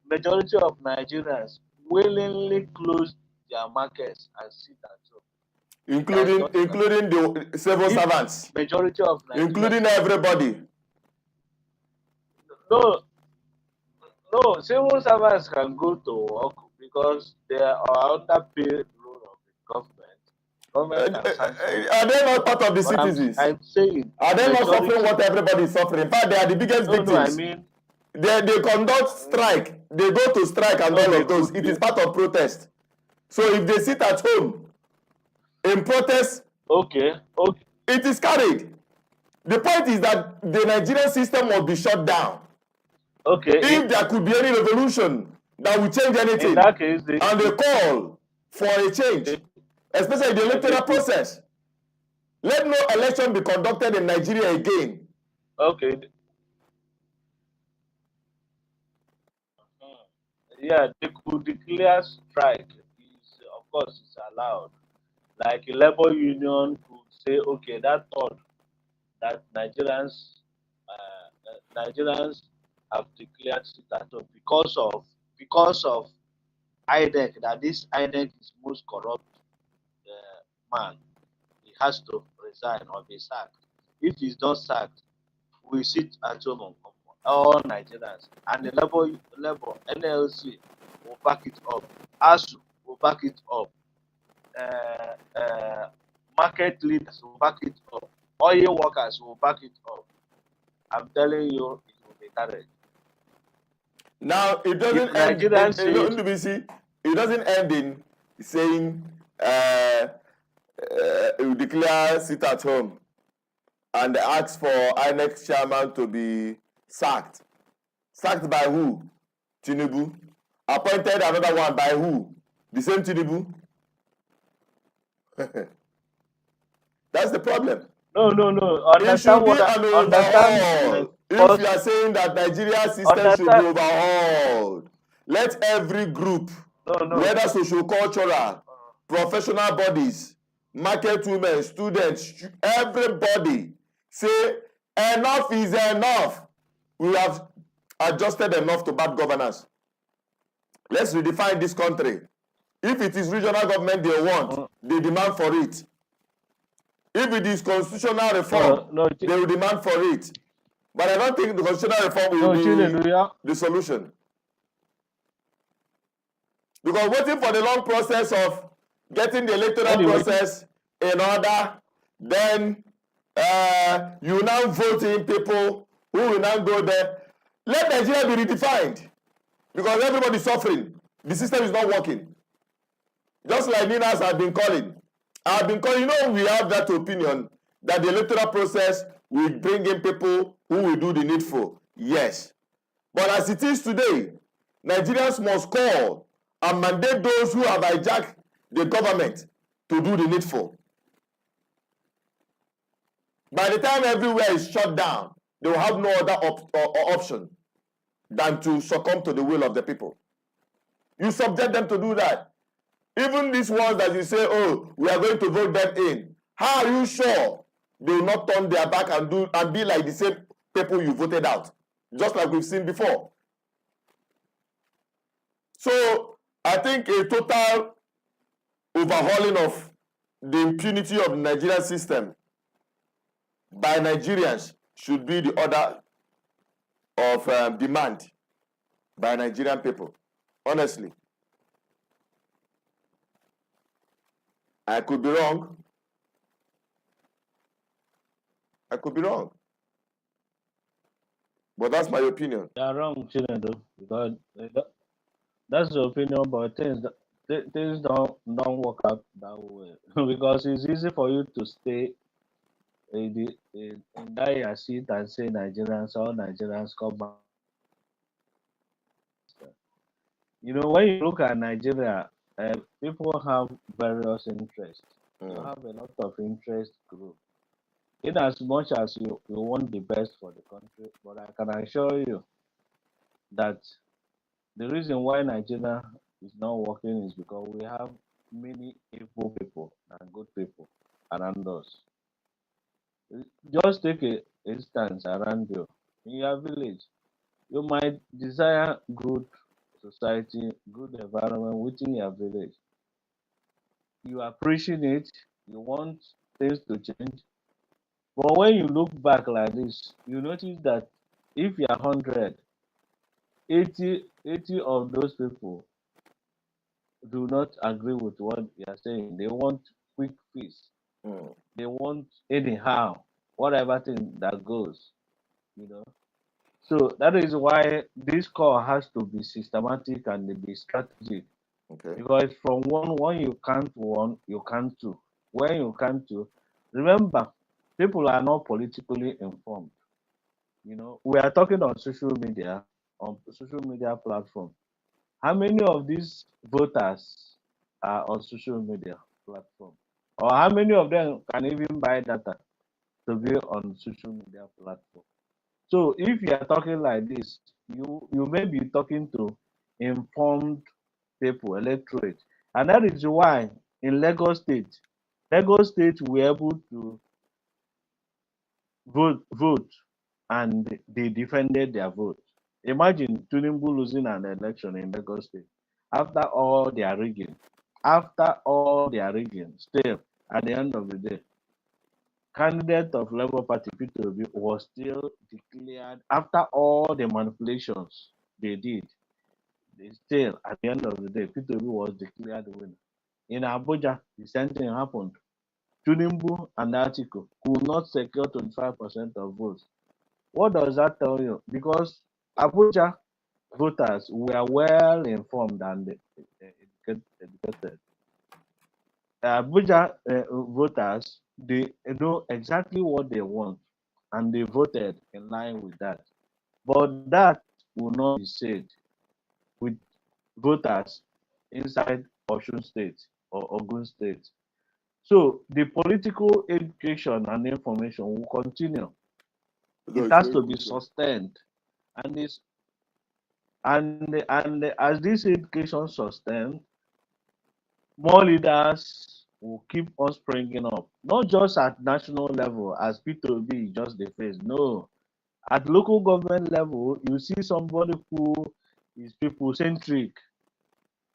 Speaker 4: majority of Nigerians willingly close their markets and sit at home,
Speaker 2: including the civil
Speaker 4: if
Speaker 2: servants,
Speaker 4: majority of Nigerians,
Speaker 2: including everybody.
Speaker 4: no, no, civil servants can go to work because they are under paid role of the government. Government can sanction.
Speaker 2: Are they not part of the
Speaker 4: But
Speaker 2: citizens?
Speaker 4: I'm saying
Speaker 2: Are they not suffering
Speaker 4: majority.
Speaker 2: what everybody is suffering? In fact, they are the biggest
Speaker 4: No, no, I
Speaker 2: victims.
Speaker 4: mean,
Speaker 2: They conduct strike. They go to strike and
Speaker 4: no,
Speaker 2: all
Speaker 4: they
Speaker 2: of those.
Speaker 4: could
Speaker 2: It
Speaker 4: be
Speaker 2: is part of protest. So if they sit at home in protest,
Speaker 4: okay. Okay,
Speaker 2: it is carried. The point is that the Nigerian system must be shut down.
Speaker 4: okay.
Speaker 2: If there could be any revolution that will change
Speaker 4: In
Speaker 2: anything,
Speaker 4: that case,
Speaker 2: and they call for a change, especially the electoral process, let no election be conducted in Nigeria again.
Speaker 4: okay. Yeah, they could declare strike. Is of course it's allowed. Like a labor union could say, okay, that thought that Nigerians have declared sit at home because of INEC, that this INEC is most corrupt man. He has to resign or be sacked. If he's not sacked, we sit at home, all Nigerians, and the labor NLC will back it up. ASU will back it up. Market leaders will back it up. Oil workers will back it up. I'm telling you, it will be carried.
Speaker 2: Now it
Speaker 4: If
Speaker 2: doesn't end.
Speaker 4: Nigerians say it,
Speaker 2: It doesn't end in saying you declare sit at home and ask for INEC chairman to be sacked. Sacked by who? Tinubu. Appointed another one by who? The same Tinubu. That's the problem.
Speaker 4: no.
Speaker 2: It should
Speaker 4: Understand
Speaker 2: be
Speaker 4: what I
Speaker 2: an
Speaker 4: understand.
Speaker 2: overhaul. If you
Speaker 4: First,
Speaker 2: are saying that Nigeria system should be
Speaker 4: understand.
Speaker 2: overhauled, let every group,
Speaker 4: No.
Speaker 2: whether social-cultural, professional bodies, market women, students, everybody say enough is enough. We have adjusted enough to bad governance. Let's redefine this country. If it is regional government they want, they demand for it. If it is constitutional reform,
Speaker 4: No,
Speaker 2: they will demand for it. But I don't think the constitutional reform will be the solution. Because waiting for the long process of getting the electoral process in order, then you now vote in people who will now go there. Let Nigeria be redefined. Because everybody is suffering. The system is not working. Just like Ninas have been calling. I've been calling, we have that opinion that the electoral process will bring in people who will do the needful. Yes. But as it is today, Nigerians must call and mandate those who have hijacked the government to do the needful. By the time everywhere is shut down, they will have no other option than to succumb to the will of the people. You subject them to do that. Even these ones that you say, we are going to vote them in, how are you sure they will not turn their back and be like the same people you voted out? Just like we've seen before. So I think a total overhauling of the impunity of the Nigerian system by Nigerians should be the order of demand by Nigerian people. Honestly, I could be wrong. I could be wrong. But that's my opinion.
Speaker 4: You are wrong, Chinedu, because that's the opinion, but things don't work out that way because it's easy for you to stay in that your seat and say Nigerians, all Nigerians come back. You know, when you look at Nigeria, people have various interests. You
Speaker 2: Mm.
Speaker 4: have a lot of interest group. In as much as you want the best for the country, but I can assure you that the reason why Nigeria is not working is because we have many evil people and good people around us. Just take a instance around you. In your village, you might desire good society, good environment within your village. You are preaching it, you want things to change. But when you look back like this, you notice that if you are 100, 80 of those people do not agree with what you are saying. They want quick fix.
Speaker 2: Mm.
Speaker 4: They want anyhow, whatever thing that goes, you know. So that is why this call has to be systematic and be strategic.
Speaker 2: Okay.
Speaker 4: Because from one you can't one, you can't two. When you can't two, remember, people are not politically informed. You know, we are talking on social media platform. How many of these voters are on social media platform? Or how many of them can even buy data to be on social media platform? So if you are talking like this, you may be talking to informed people, electorate. And that is why in Lagos State were able to vote and they defended their vote. Imagine Tinubu losing an election in Lagos State after all their rigging. After all their rigging, still at the end of the day, candidate of Labour Party Peter Obi was still declared after all the manipulations they did. They still at the end of the day, Peter Obi was declared the winner. In Abuja, the same thing happened. Tinubu and Atiku could not secure 25% of votes. What does that tell you? Because Abuja voters were well informed and educated. Abuja voters, they know exactly what they want and they voted in line with that. But that will not be said with voters inside Osun State or Ogun State. So the political education and information will continue.
Speaker 2: No,
Speaker 4: It
Speaker 2: it's
Speaker 4: has
Speaker 2: very
Speaker 4: to be
Speaker 2: crucial.
Speaker 4: sustained, and this and as this education sustained, more leaders will keep on springing up, not just at national level as P2B just the face. No, at local government level, you see somebody who is people centric.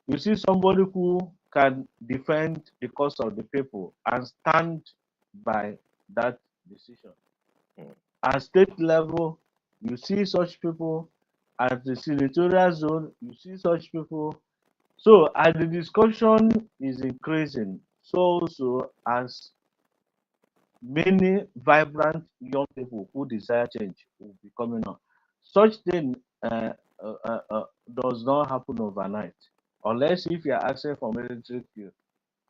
Speaker 4: You see somebody who can defend the cause of the people and stand by that decision.
Speaker 2: Mm.
Speaker 4: At state level, you see such people. At the senatorial zone, you see such people. So as the discussion is increasing, so as many vibrant young people who desire change will be coming on. Such thing uh, does not happen overnight, unless if you are asking for military coup.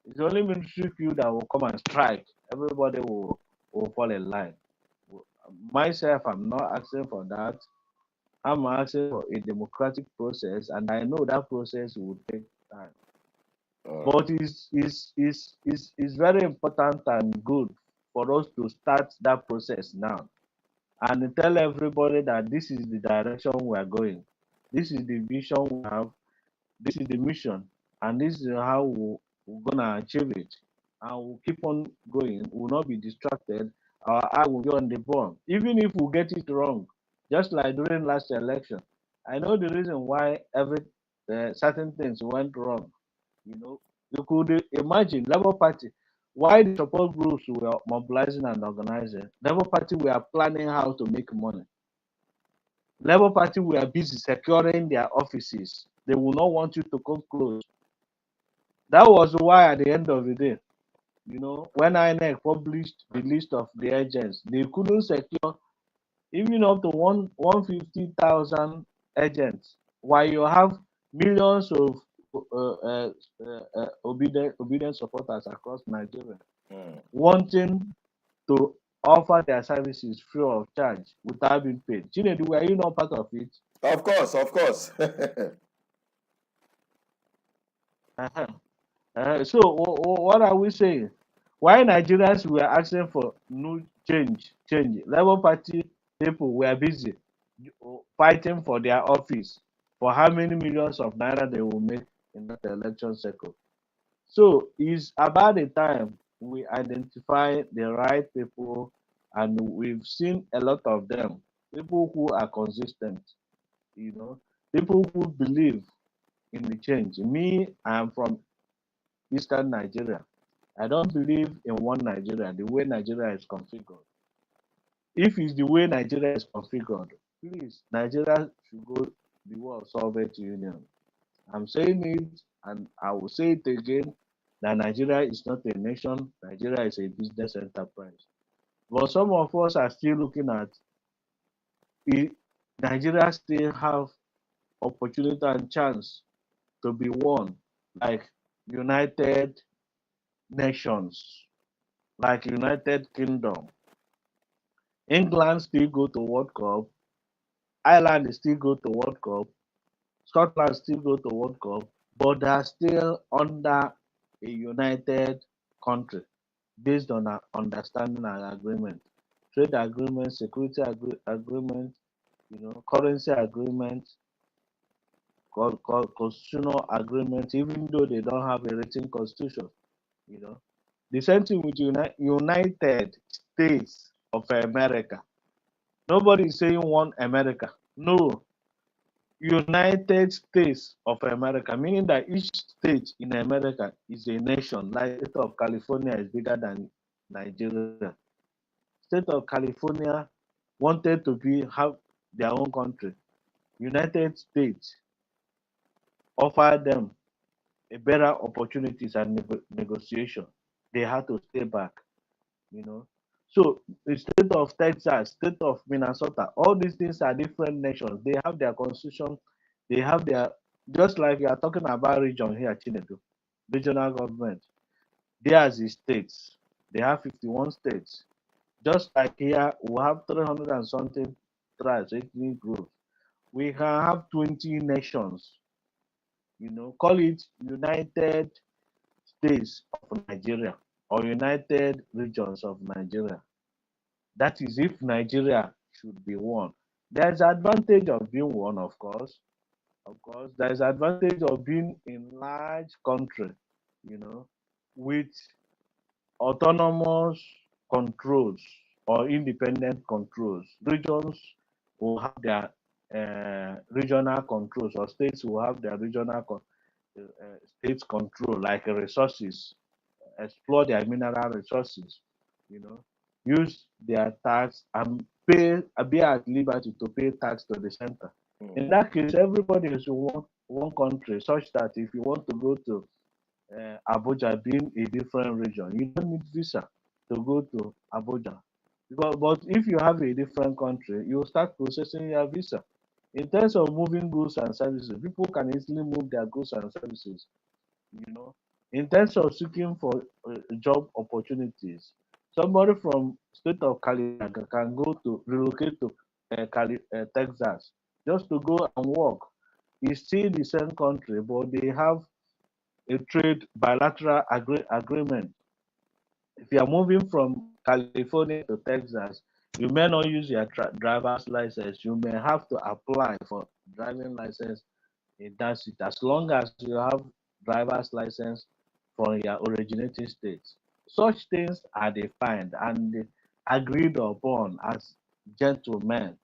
Speaker 4: It's only military coup that will come and strike. Everybody will fall in line. Myself, I'm not asking for that. I'm asking for a democratic process, and I know that process will take time.
Speaker 2: All right.
Speaker 4: But it's very important and good for us to start that process now and tell everybody that this is the direction we are going. This is the vision we have. This is the mission. And this is how we're going to achieve it. And we'll keep on going. We'll not be distracted. Our eye will be on the ball. Even if we get it wrong, just like during last election. I know the reason why certain things went wrong. You could imagine Labour Party, why the support groups were mobilizing and organizing. Labour Party were planning how to make money. Labour Party were busy securing their offices. They will not want you to come close. That was why at the end of the day, when INEC published the list of the agents, they couldn't secure even up to 150,000 agents, while you have millions of obedient supporters across Nigeria
Speaker 2: Mm.
Speaker 4: wanting to offer their services free of charge without being paid. Chinedu, were you not part of it?
Speaker 2: Of course, of course.
Speaker 4: Uh-huh. So what are we saying? Why Nigerians were asking for no change? Labour Party people were busy fighting for their office, for how many millions of naira they will make in that election cycle. So it's about the time we identify the right people, and we've seen a lot of them. People who are consistent, you know, people who believe in the change. Me, I am from Eastern Nigeria. I don't believe in one Nigeria, the way Nigeria is configured. If it's the way Nigeria is configured, please, Nigeria should go the way of Soviet Union. I'm saying it, and I will say it again, that Nigeria is not a nation. Nigeria is a business enterprise. But some of us are still looking at it. Nigeria still have opportunity and chance to be won, like United Nations, like United Kingdom. England still go to World Cup. Ireland still go to World Cup. Scotland still go to World Cup, but they are still under a united country based on an understanding and agreement, trade agreement, security agreement, currency agreement, constitutional agreement. Even though they don't have a written constitution, you know, the same thing with United States of America. Nobody is saying one America. No, United States of America, meaning that each state in America is a nation. Like the state of California is bigger than Nigeria. State of California wanted to have their own country. United States offered them a better opportunities and negotiation. They had to stay back. you know. So the state of Texas, state of Minnesota, all these things are different nations. They have their constitution, they have their, just like you are talking about region here, Chinedu, regional government. There's the states. They have 51 states. Just like here, we have 300 and something tribes, ethnic groups. We can have 20 nations, call it United States of Nigeria or United Regions of Nigeria. That is if Nigeria should be one. There's advantage of being one, of course. Of course, there's advantage of being in large country, you know, with autonomous controls or independent controls. Regions will have their regional controls, or states will have their regional states control, like resources, explore their mineral resources, you know, use their tax and be at liberty to pay tax to the center. In that case, everybody is in one country, such that if you want to go to Abuja, being a different region, you don't need visa to go to Abuja. But if you have a different country, you start processing your visa. In terms of moving goods and services, people can easily move their goods and services. You know, in terms of seeking for job opportunities, somebody from state of California can go to relocate to Texas just to go and work. It's still the same country, but they have a trade bilateral agreement. If you are moving from California to Texas, you may not use your driver's license. You may have to apply for driving license in that city, as long as you have driver's license from your originating state. Such things are defined and agreed upon as gentlemen,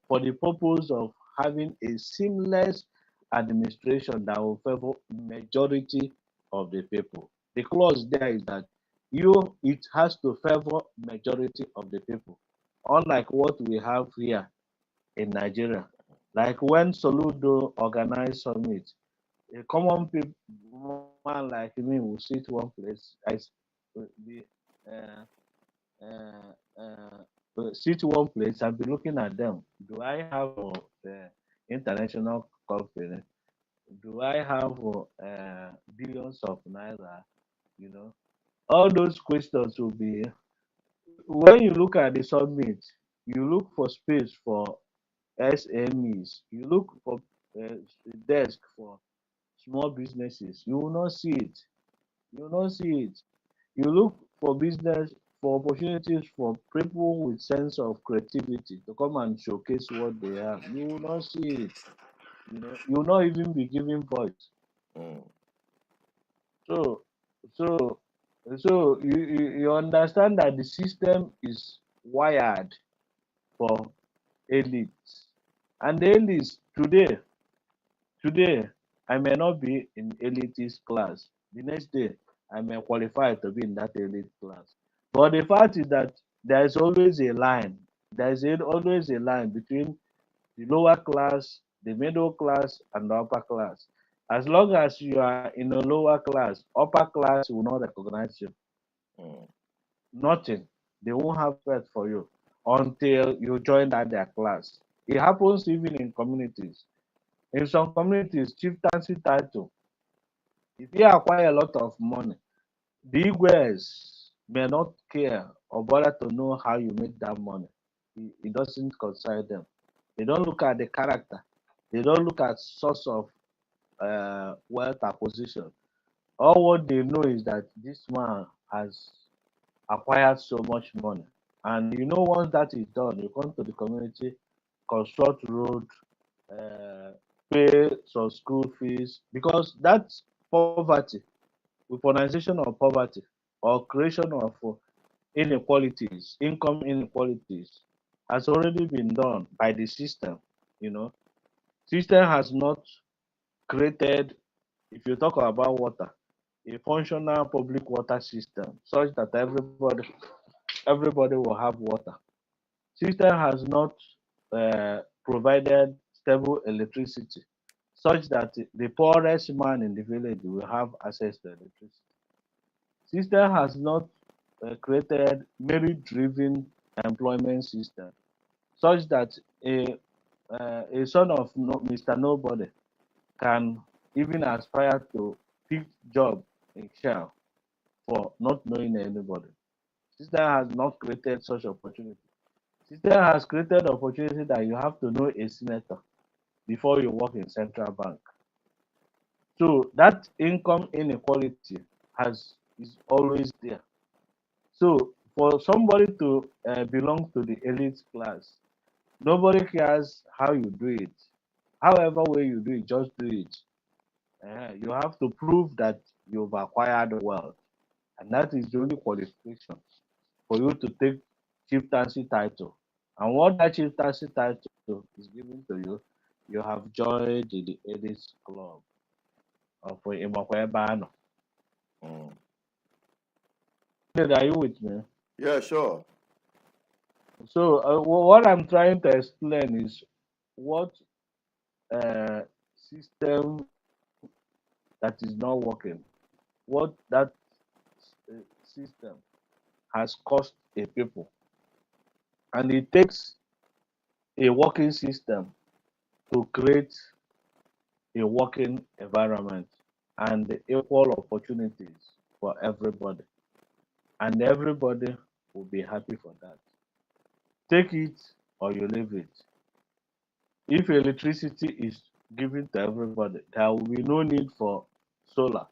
Speaker 4: for the purpose of having a seamless administration that will favor majority of the people. The clause there is that it has to favor majority of the people, unlike what we have here in Nigeria. Like when Soludo organized summit, a common man like me will sit one place, be, uh, sit one place and be looking at them. Do I have international company? Do I have billions of naira? You know, all those questions will be when you look at the summit. You look for space for SMEs. You look for uh, desk for small businesses. You will not see it. You will not see it. You look for business for opportunities for people with sense of creativity to come and showcase what they have. You will not see it. You will not even be given voice.
Speaker 2: mm,
Speaker 4: So, so, so you understand that the system is wired for elites, and the elites today, I may not be in elitist class. The next day, I may qualify to be in that elite class. But the fact is that there is always a line. Always a line between the lower class, the middle class, and the upper class. As long as you are in a lower class, upper class will not recognize you.
Speaker 2: mm,
Speaker 4: Nothing. They won't have respect for you until you join that their class. It happens even in communities. In some communities, chieftaincy title, if you acquire a lot of money, the Igwes may not care or bother to know how you make that money. It doesn't concern them. They don't look at the character. They don't look at source of wealth acquisition. All what they know is that this man has acquired so much money. And once that is done, you come to the community, construct road, uh, pay some school fees, because that's poverty, weaponization of poverty, or creation of inequalities, income inequalities, has already been done by the system. You know, system has not created, if you talk about water, a functional public water system such that everybody will have water. System has not provided stable electricity such that the poorest man in the village will have access to electricity. System has not created merit-driven employment system such that a son of Mr. Nobody can even aspire to pick job in Shell for not knowing anybody. System has not created such opportunity. System has created opportunity that you have to know a senator before you work in central bank. So that income inequality is always there. So for somebody to belong to the elite class, nobody cares how you do it. However way you do it, just do it. You have to prove that you've acquired wealth, and that is the only qualification for you to take chieftaincy title. And what that chieftaincy title is given to you, you have joined the elite club of Imakwebano.
Speaker 2: mm.
Speaker 4: Are you with me?
Speaker 2: Yeah, sure.
Speaker 4: So what I'm trying to explain is what system that is not working, what that system has cost a people, and it takes a working system to create a working environment and equal opportunities for everybody, and everybody will be happy for that. Take it or you leave it. If electricity is given to everybody, there will be no need for solar,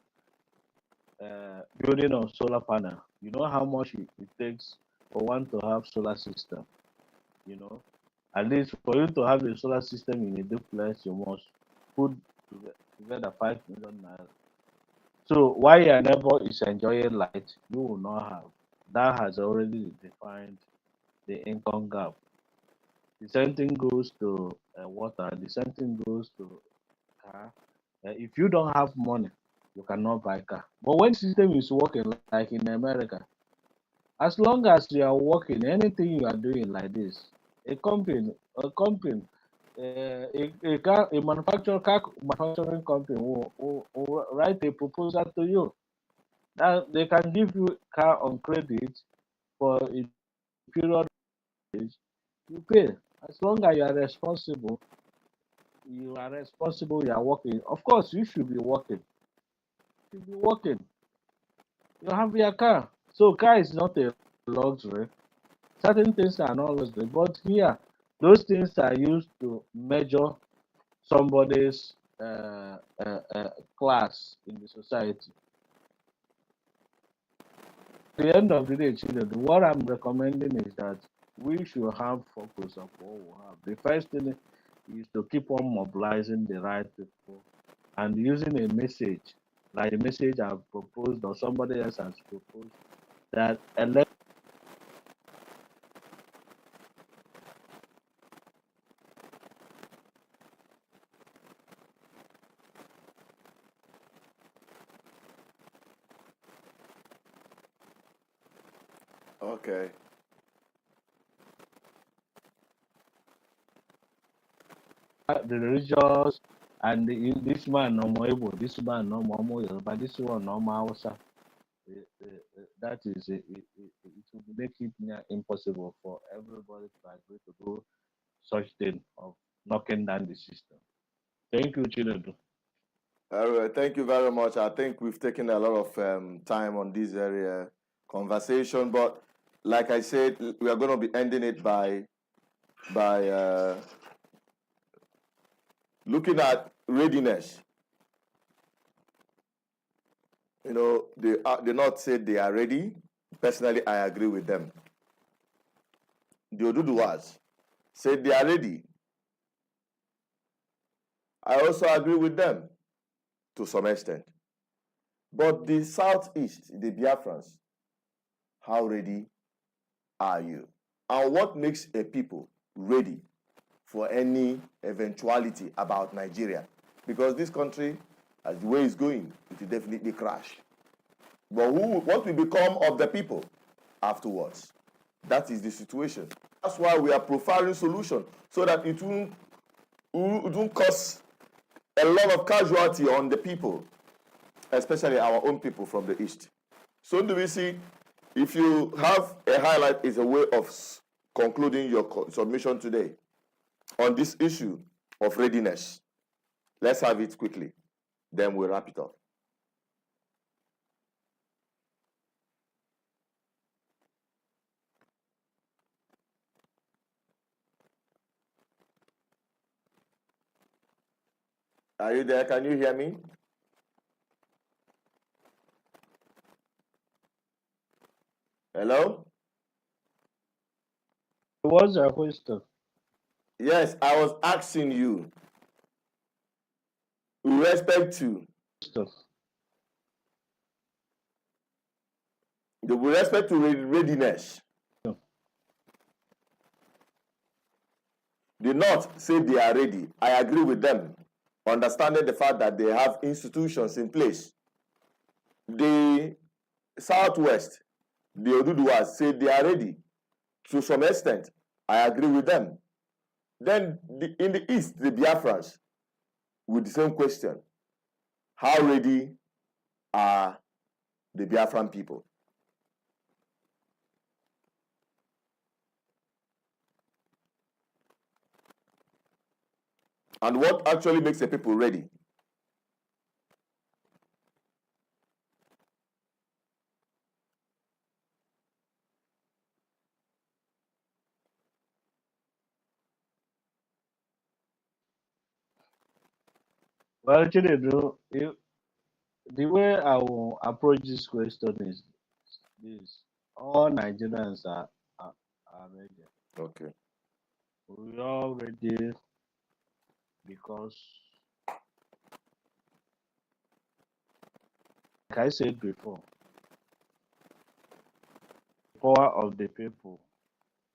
Speaker 4: building of solar panel. You know how much it takes for one to have solar system. You know, at least for you to have a solar system in a duplex, you must put together 5 million naira. So while your neighbor is enjoying light, you will not have. That has already defined the income gap. The same thing goes to water. The same thing goes to car. If you don't have money, you cannot buy car. But when system is working like in America, as long as you are working, anything you are doing like this, a company, a manufacturing company will write a proposal to you. Now they can give you car on credit for a period of days. You pay as long as you are working. Of course, you should be working. You should be working. You have your car. So car is not a luxury. Certain things are not luxury, but here, those things are used to measure somebody's class in the society. At the end of the day, children, what I'm recommending is that we should have focus of what we have. The first thing is to keep on mobilizing the right people and using a message like the message I've proposed or somebody else has proposed that elect.
Speaker 2: Okay.
Speaker 4: The religious and this man no more Igbo, this man no more Yoruba, this one no more Hausa. That is it will make it near impossible for everybody to agree to do such thing of knocking down the system. Thank you, Chinedu.
Speaker 2: All right. Thank you very much. I think we've taken a lot of time on this area conversation, but like I said, we are going to be ending it by looking at readiness. You know, the North said they are ready. Personally, I agree with them. The Oduduwas said they are ready. I also agree with them to some extent. But the Southeast, the Biafrans, how ready are you? And what makes a people ready for any eventuality about Nigeria? Because this country, as the way it's going, it will definitely crash. But what will become of the people afterwards? That is the situation. That's why we are profiling solution, so that it won't cause a lot of casualty on the people, especially our own people from the East. So do we see, if you have a highlight, is a way of concluding your submission today on this issue of readiness. Let's have it quickly, then we'll wrap it up. Are you there? Can you hear me? Hello?
Speaker 4: What's your question?
Speaker 2: Yes, I was asking you, with respect to readiness. The North say they are ready. I agree with them, understanding the fact that they have institutions in place. The Southwest, the Oduduwas say they are ready. To some extent, I agree with them. Then in the East, the Biafrans, with the same question. How ready are the Biafran people? And what actually makes the people ready?
Speaker 4: Well, Chinedu, the way I will approach this question is this: all Nigerians are ready.
Speaker 2: Okay.
Speaker 4: We are ready because, like I said before, the power of the people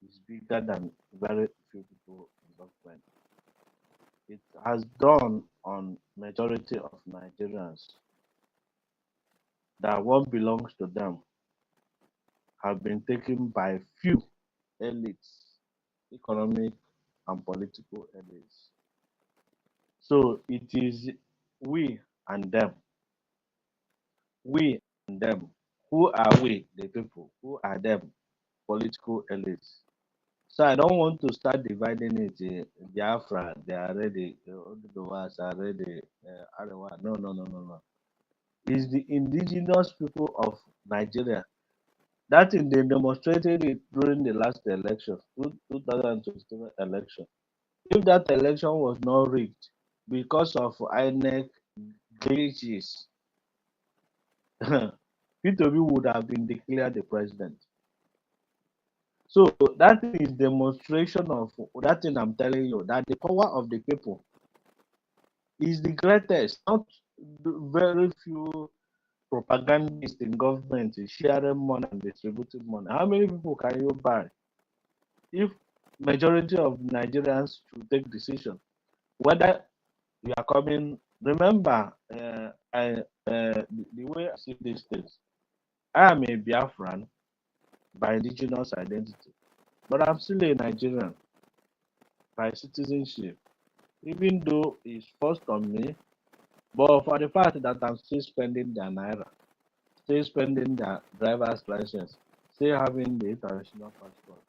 Speaker 4: is bigger than very few people in government. it has dawned on majority of Nigerians that what belongs to them have been taken by few elites, economic and political elites. So it is we and them, we and them. Who are we, the people? Who are them, political elites? So I don't want to start dividing it. Biafra, they are ready. The ones are ready. Arewa. No, no, no, no, no. It's the indigenous people of Nigeria. That thing they demonstrated it during the last election, 2023 election. If that election was not rigged because of INEC glitches, P2B would have been declared the president. So that is demonstration of that thing I'm telling you, that the power of the people is the greatest, not very few propagandists in government sharing money and distributing money. How many people can you buy? If majority of Nigerians should take decision, whether you are coming, remember, the way I see these things, I am a Biafran by indigenous identity, but I'm still a Nigerian by citizenship, even though it's forced on me, but for the fact that I'm still spending their naira, still spending their driver's license, still having the international passport.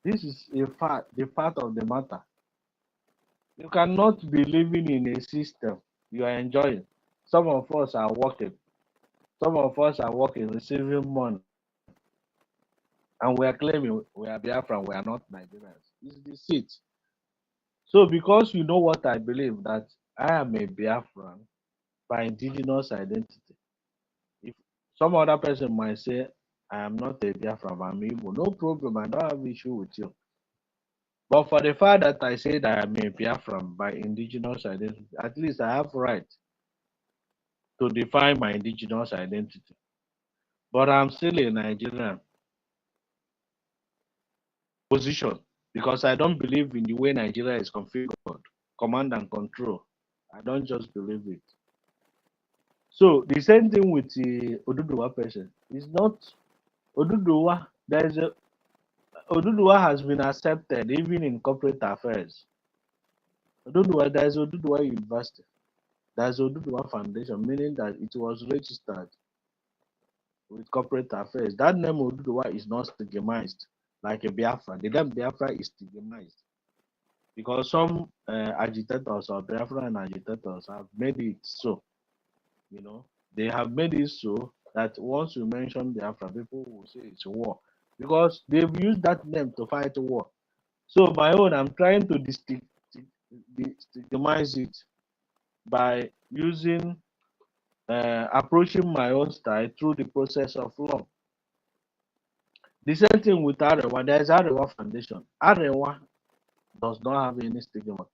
Speaker 4: This is a fact, the fact of the matter. You cannot be living in a system you are enjoying. Some of us are working, receiving money, and we are claiming we are Biafran, we are not Nigerians. It's deceit. So, because you know what I believe, that I am a Biafran by indigenous identity. If some other person might say I am not a Biafran, I'm Igbo, no problem. I don't have issue with you. But for the fact that I say that I'm a Biafran by indigenous identity, at least I have right to define my indigenous identity. But I'm still a Nigerian position because I don't believe in the way Nigeria is configured, command and control. I don't just believe it. So the same thing with the Oduduwa person. It's not Oduduwa. Oduduwa has been accepted even in corporate affairs. Oduduwa, there's Oduduwa University. There's Oduduwa Foundation, meaning that it was registered with corporate affairs. That name Oduduwa is not stigmatized like a Biafra. The name Biafra is stigmatized because some agitators or Biafran agitators have made it so. You know, they have made it so that once you mention Biafra, people will say it's war because they've used that name to fight war. So my own, I'm trying to destigmatize it by using approaching my own style through the process of law. The same thing with Arewa. There is Arewa Foundation. Arewa does not have any stigma.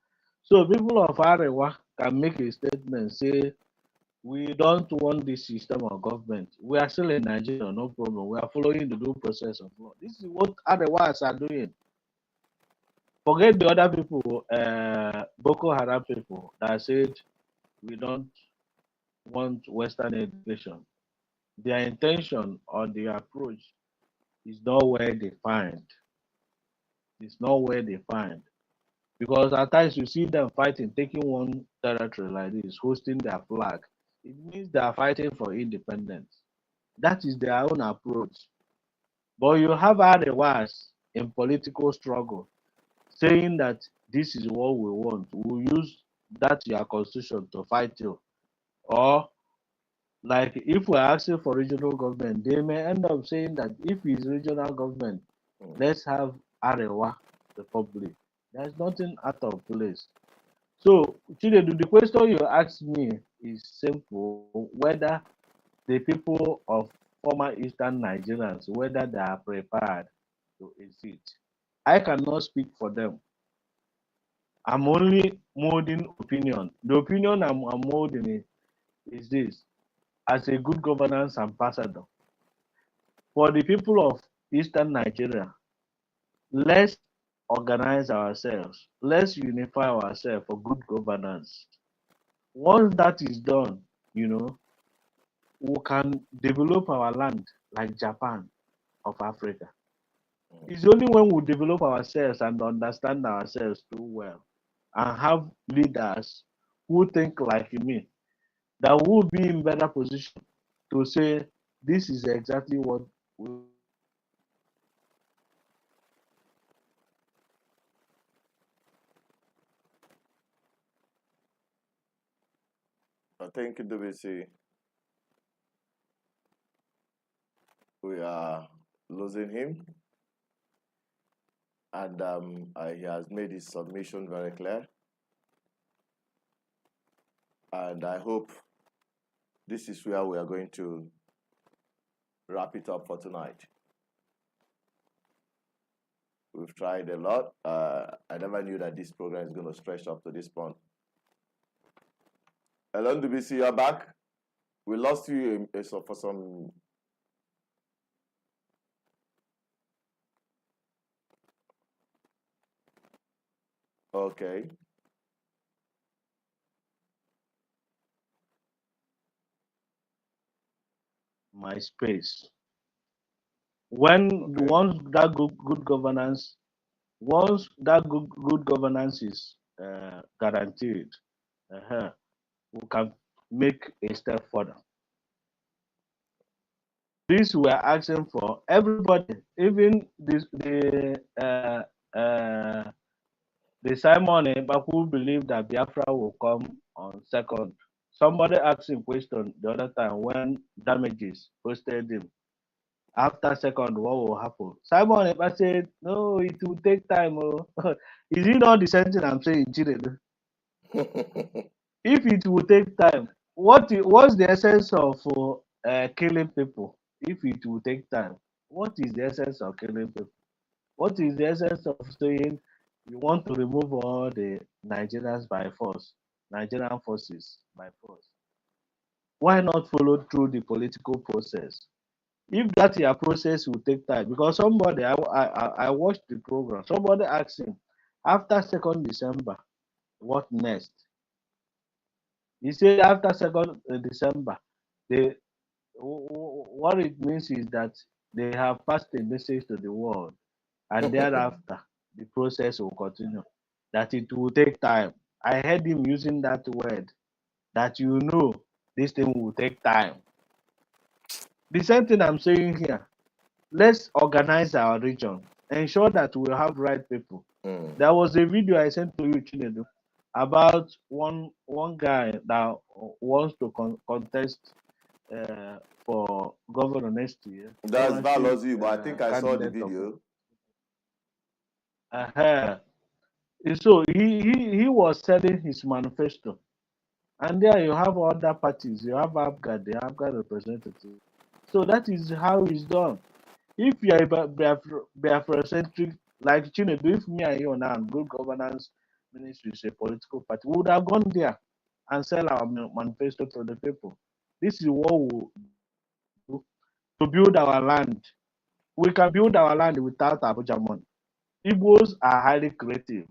Speaker 4: So people of Arewa can make a statement, say, we don't want this system of government. We are still in Nigeria, no problem. We are following the due process of law. This is what Arewas are doing. Forget the other people, Boko Haram people that said we don't want Western education. Their intention or their approach is not well defined. It's not well defined. Because at times you see them fighting, taking one territory like this, hosting their flag. It means they are fighting for independence. That is their own approach. But you have Arewas in political struggle saying that this is what we want. We'll use that your constitution to fight you. Or like if we're asking for regional government, they may end up saying that if it's regional government, let's have Arewa Republic. There's nothing out of place. So, Chinedu, the question you asked me is simple: whether the people of former Eastern Nigerians, whether they are prepared to exit. I cannot speak for them. I'm only molding opinion. The opinion I'm molding is this: as a good governance ambassador for the people of Eastern Nigeria, let's organize ourselves. Let's unify ourselves for good governance. Once that is done, we can develop our land like Japan of Africa. It's only when we develop ourselves and understand ourselves too well and have leaders who think like me that will be in better position to say this is exactly what we
Speaker 2: I think WC, we are losing him, and he has made his submission very clear. And I hope this is where we are going to wrap it up for tonight. We've tried a lot. I never knew that this program is going to stretch up to this point. Hello, WC, you're back. We lost you for some. Okay.
Speaker 4: my space. When
Speaker 2: Okay.
Speaker 4: once that good governance is guaranteed, we can make a step further. This we are asking for everybody, even the Simon Ekpa who believe that Biafra will come on second. Somebody asked him question the other time when damages posted him. After second, what will happen? Simon Ekpa said, no, it will take time. Oh. Is it not the same thing I'm saying, Chinedu? If it will take time, what's the essence of killing people? If it will take time, what is the essence of killing people? What is the essence of saying you want to remove all the Nigerians by force, Nigerian forces by force? Why not follow through the political process? If that your process will take time, because somebody I watched the program, somebody asked him after 2nd December, what next? He said after 2nd December, they what it means is that they have passed a message to the world, and thereafter the process will continue. That it will take time. I heard him using that word. That this thing will take time. The same thing I'm saying here. Let's organize our region. Ensure that we have right people. There was a video I sent to you, Chinedu, about one guy that wants to contest for governor next year.
Speaker 2: That's Valozi, but I think I saw the
Speaker 4: Candidate
Speaker 2: video.
Speaker 4: So he was selling his manifesto, and there you have other parties. You have ABGA, the ABGA representative. So that is how it's done. If you are Biafra-centric, like Chinedu, if me and you now good governance ministry is a political party, we would have gone there and sell our manifesto to the people. This is what we do to build our land. We can build our land without Abuja money. Igbos are highly creative.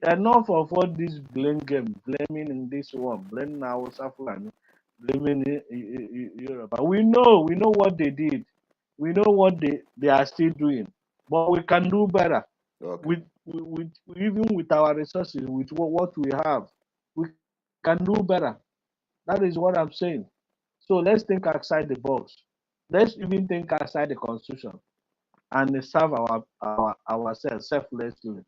Speaker 4: Enough of all this blame game, blaming in this one, blaming our Fulani, blaming Europe. We know what they did. We know what they are still doing, but we can do better.
Speaker 2: Okay.
Speaker 4: With even with our resources, with what we have, we can do better. That is what I'm saying. So let's think outside the box. Let's even think outside the constitution and serve ourselves selflessly.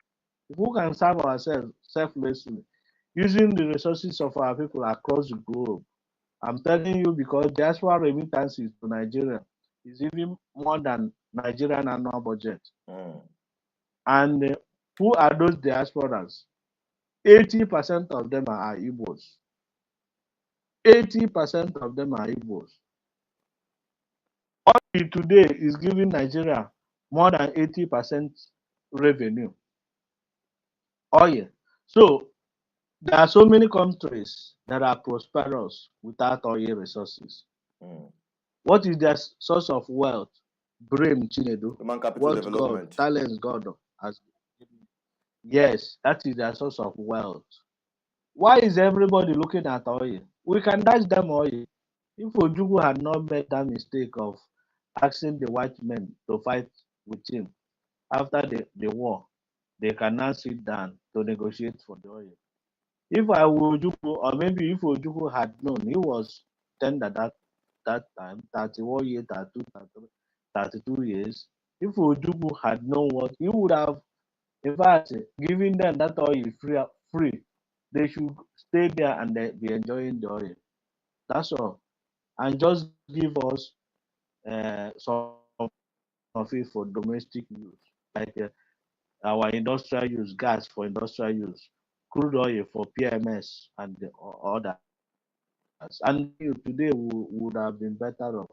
Speaker 4: If we can serve ourselves selflessly, using the resources of our people across the globe, I'm telling you because diaspora remittances to Nigeria is even more than Nigerian annual budget. And who are those diasporas? 80% of them are Igbos. 80% of them are Igbos. Oil today is giving Nigeria more than 80% revenue. Oil. So there are so many countries that are prosperous without oil resources. What is their source of wealth? Brain, Chinedu.
Speaker 2: Human capital
Speaker 4: What
Speaker 2: development.
Speaker 4: God? Talents, God. as yes, that is their source of wealth. Why is everybody looking at oil? We can dash them oil. If Ojukwu had not made that mistake of asking the white men to fight with him after the war, they can now sit down to negotiate for the oil. If I were Ojukwu, or maybe if Ojukwu had known he was tender that time, 31 years, 32 years, if Ojukwu had known what, he would have, in fact, given them that oil free. They should stay there and they be enjoying the oil. That's all. And just give us some of it for domestic use, like our industrial use, gas for industrial use, crude oil for PMS and the others. And today would have been better off.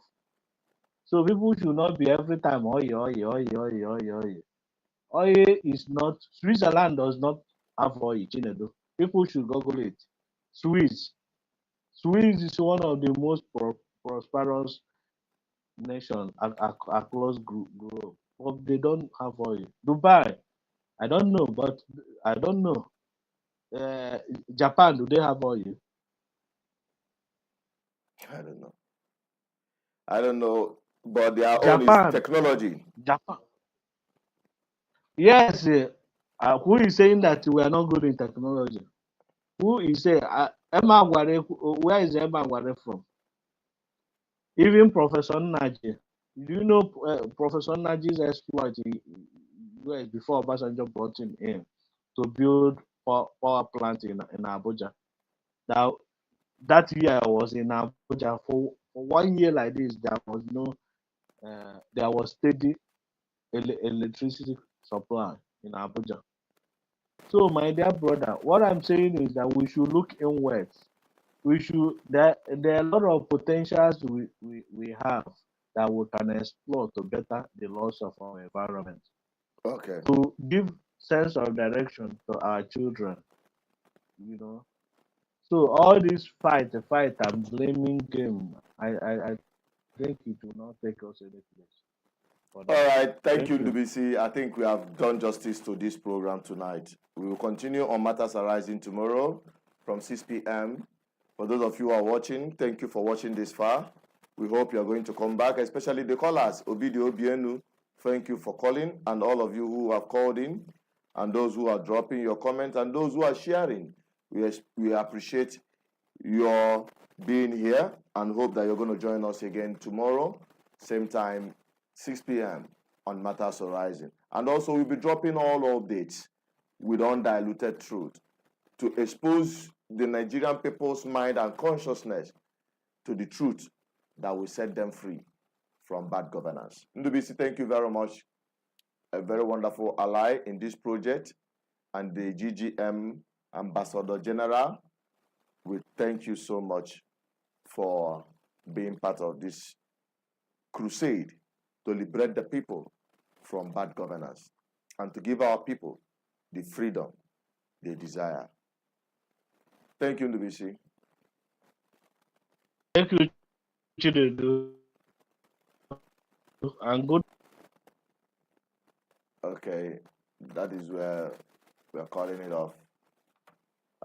Speaker 4: So people should not be every time oil, oil, oil, oil, oil, oil. Oil is not, Switzerland does not have oil, Chinedu. People should Google it. Swiss. Swiss is one of the most prosperous nations across globe. But they don't have oil. Dubai, I don't know, but I don't know. Japan, do they have oil?
Speaker 2: I don't know. I don't know, but their own is
Speaker 4: Japan,
Speaker 2: technology.
Speaker 4: Japan. Yes, who is saying that we are not good in technology? Who is saying? Emma Ware, where is Emma Ware from? Even Professor Naji. Do you know Professor Naji's exploit in US before Obasanjo brought him in to build power plant in Abuja? Now, that year I was in Abuja for 1 year like this. There was no, there was steady electricity supply in Abuja. So, my dear brother, what I'm saying is that we should look inwards. We should, there are a lot of potentials we have that we can explore to better the laws of our environment,
Speaker 2: Okay.
Speaker 4: to give sense of direction to our children, you know. So all this fight and blaming game, I think it will not take us any place.
Speaker 2: All right. Thank you,
Speaker 4: you.
Speaker 2: Ndubisi. I think we have done justice to this program tonight. We will continue on Matters Arising tomorrow from 6 p.m. For those of you who are watching, thank you for watching this far. We hope you are going to come back, especially the callers. Obidio Obienu, thank you for calling, and all of you who have called in, and those who are dropping your comments, and those who are sharing. We appreciate your being here, and hope that you're going to join us again tomorrow, same time, 6 p.m. on Matters Arising. And also, we'll be dropping all updates with undiluted truth to expose the Nigerian people's mind and consciousness to the truth that will set them free from bad governance. Ndubisi, thank you very much. A very wonderful ally in this project, and the GGM Ambassador General. We thank you so much for being part of this crusade to liberate the people from bad governance and to give our people the freedom they desire. Thank you, Ndubisi.
Speaker 4: Thank you, Chinedu, and good.
Speaker 2: Okay, that is where we are calling it off.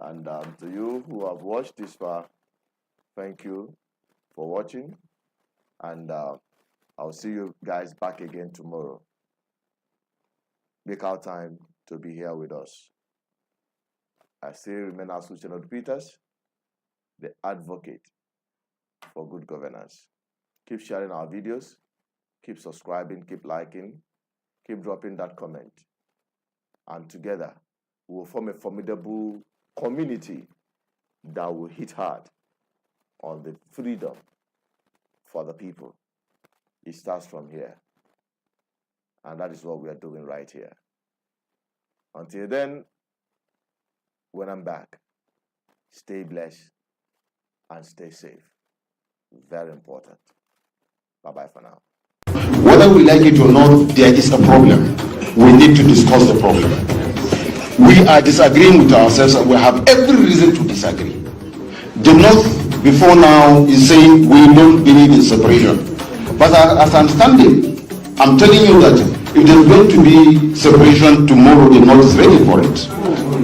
Speaker 2: And to you who have watched this far, thank you for watching. And I'll see you guys back again tomorrow. Make our time to be here with us. I still remain as Lieutenant Peters, the advocate for good governance. Keep sharing our videos, keep subscribing, keep liking, keep dropping that comment. And together, we will form a formidable community that will hit hard on the freedom for the people. It starts from here. And that is what we are doing right here. Until then, when I'm back, stay blessed and stay safe. Very important. Bye-bye for now.
Speaker 1: Whether we like it or not, there is a problem. We need to discuss the problem. We are disagreeing with ourselves, and we have every reason to disagree. The North, before now, is saying we don't believe in separation. But as I'm standing, I'm telling you that If there's going to be separation tomorrow, the North is ready for it.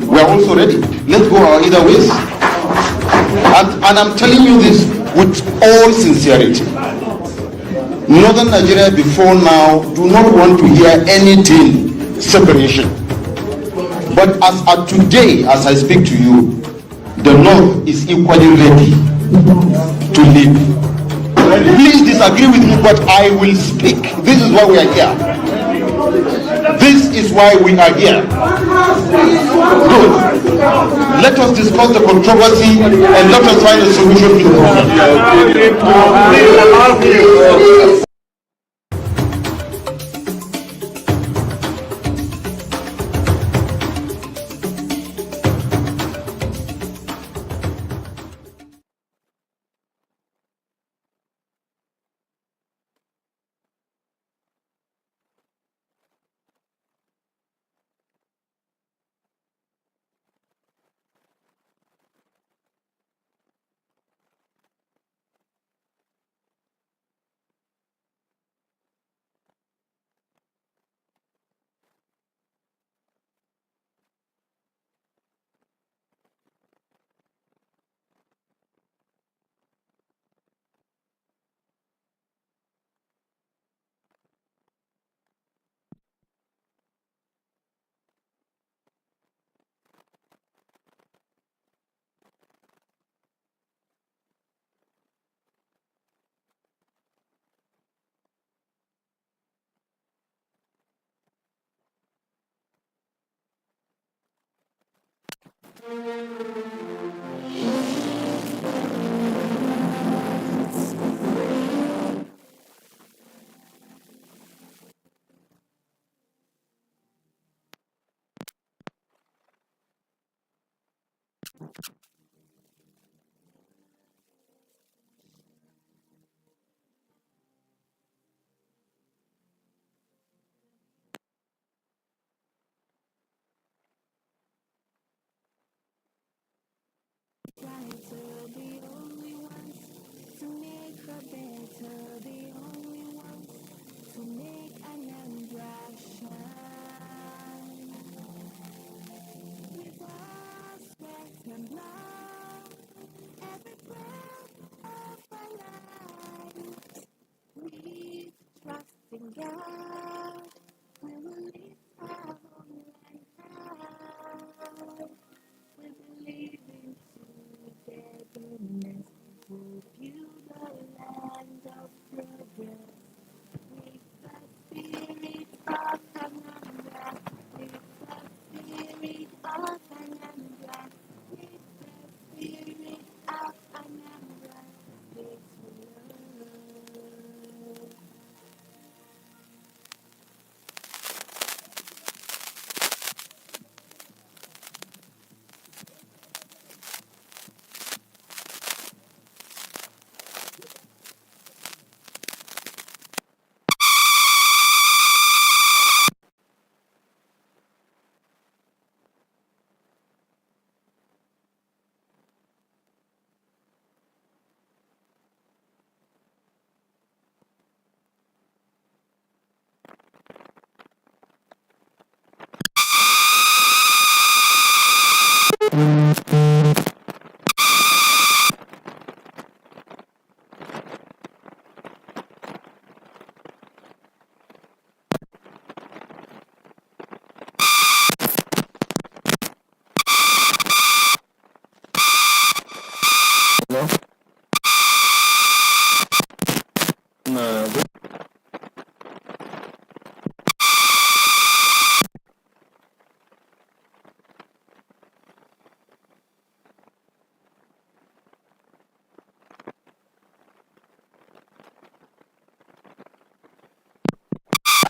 Speaker 1: We are also ready. Let's go our either ways. And I'm telling you this with all sincerity. Northern Nigeria before now do not want to hear anything separation. But as of today, as I speak to you, the North is equally ready to leave. Please disagree with me, but I will speak. This is why we are here. This is why we are here. Good. Let us discuss the controversy and let us find a solution to the problem.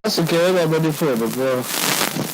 Speaker 5: That's okay, everybody for the bro.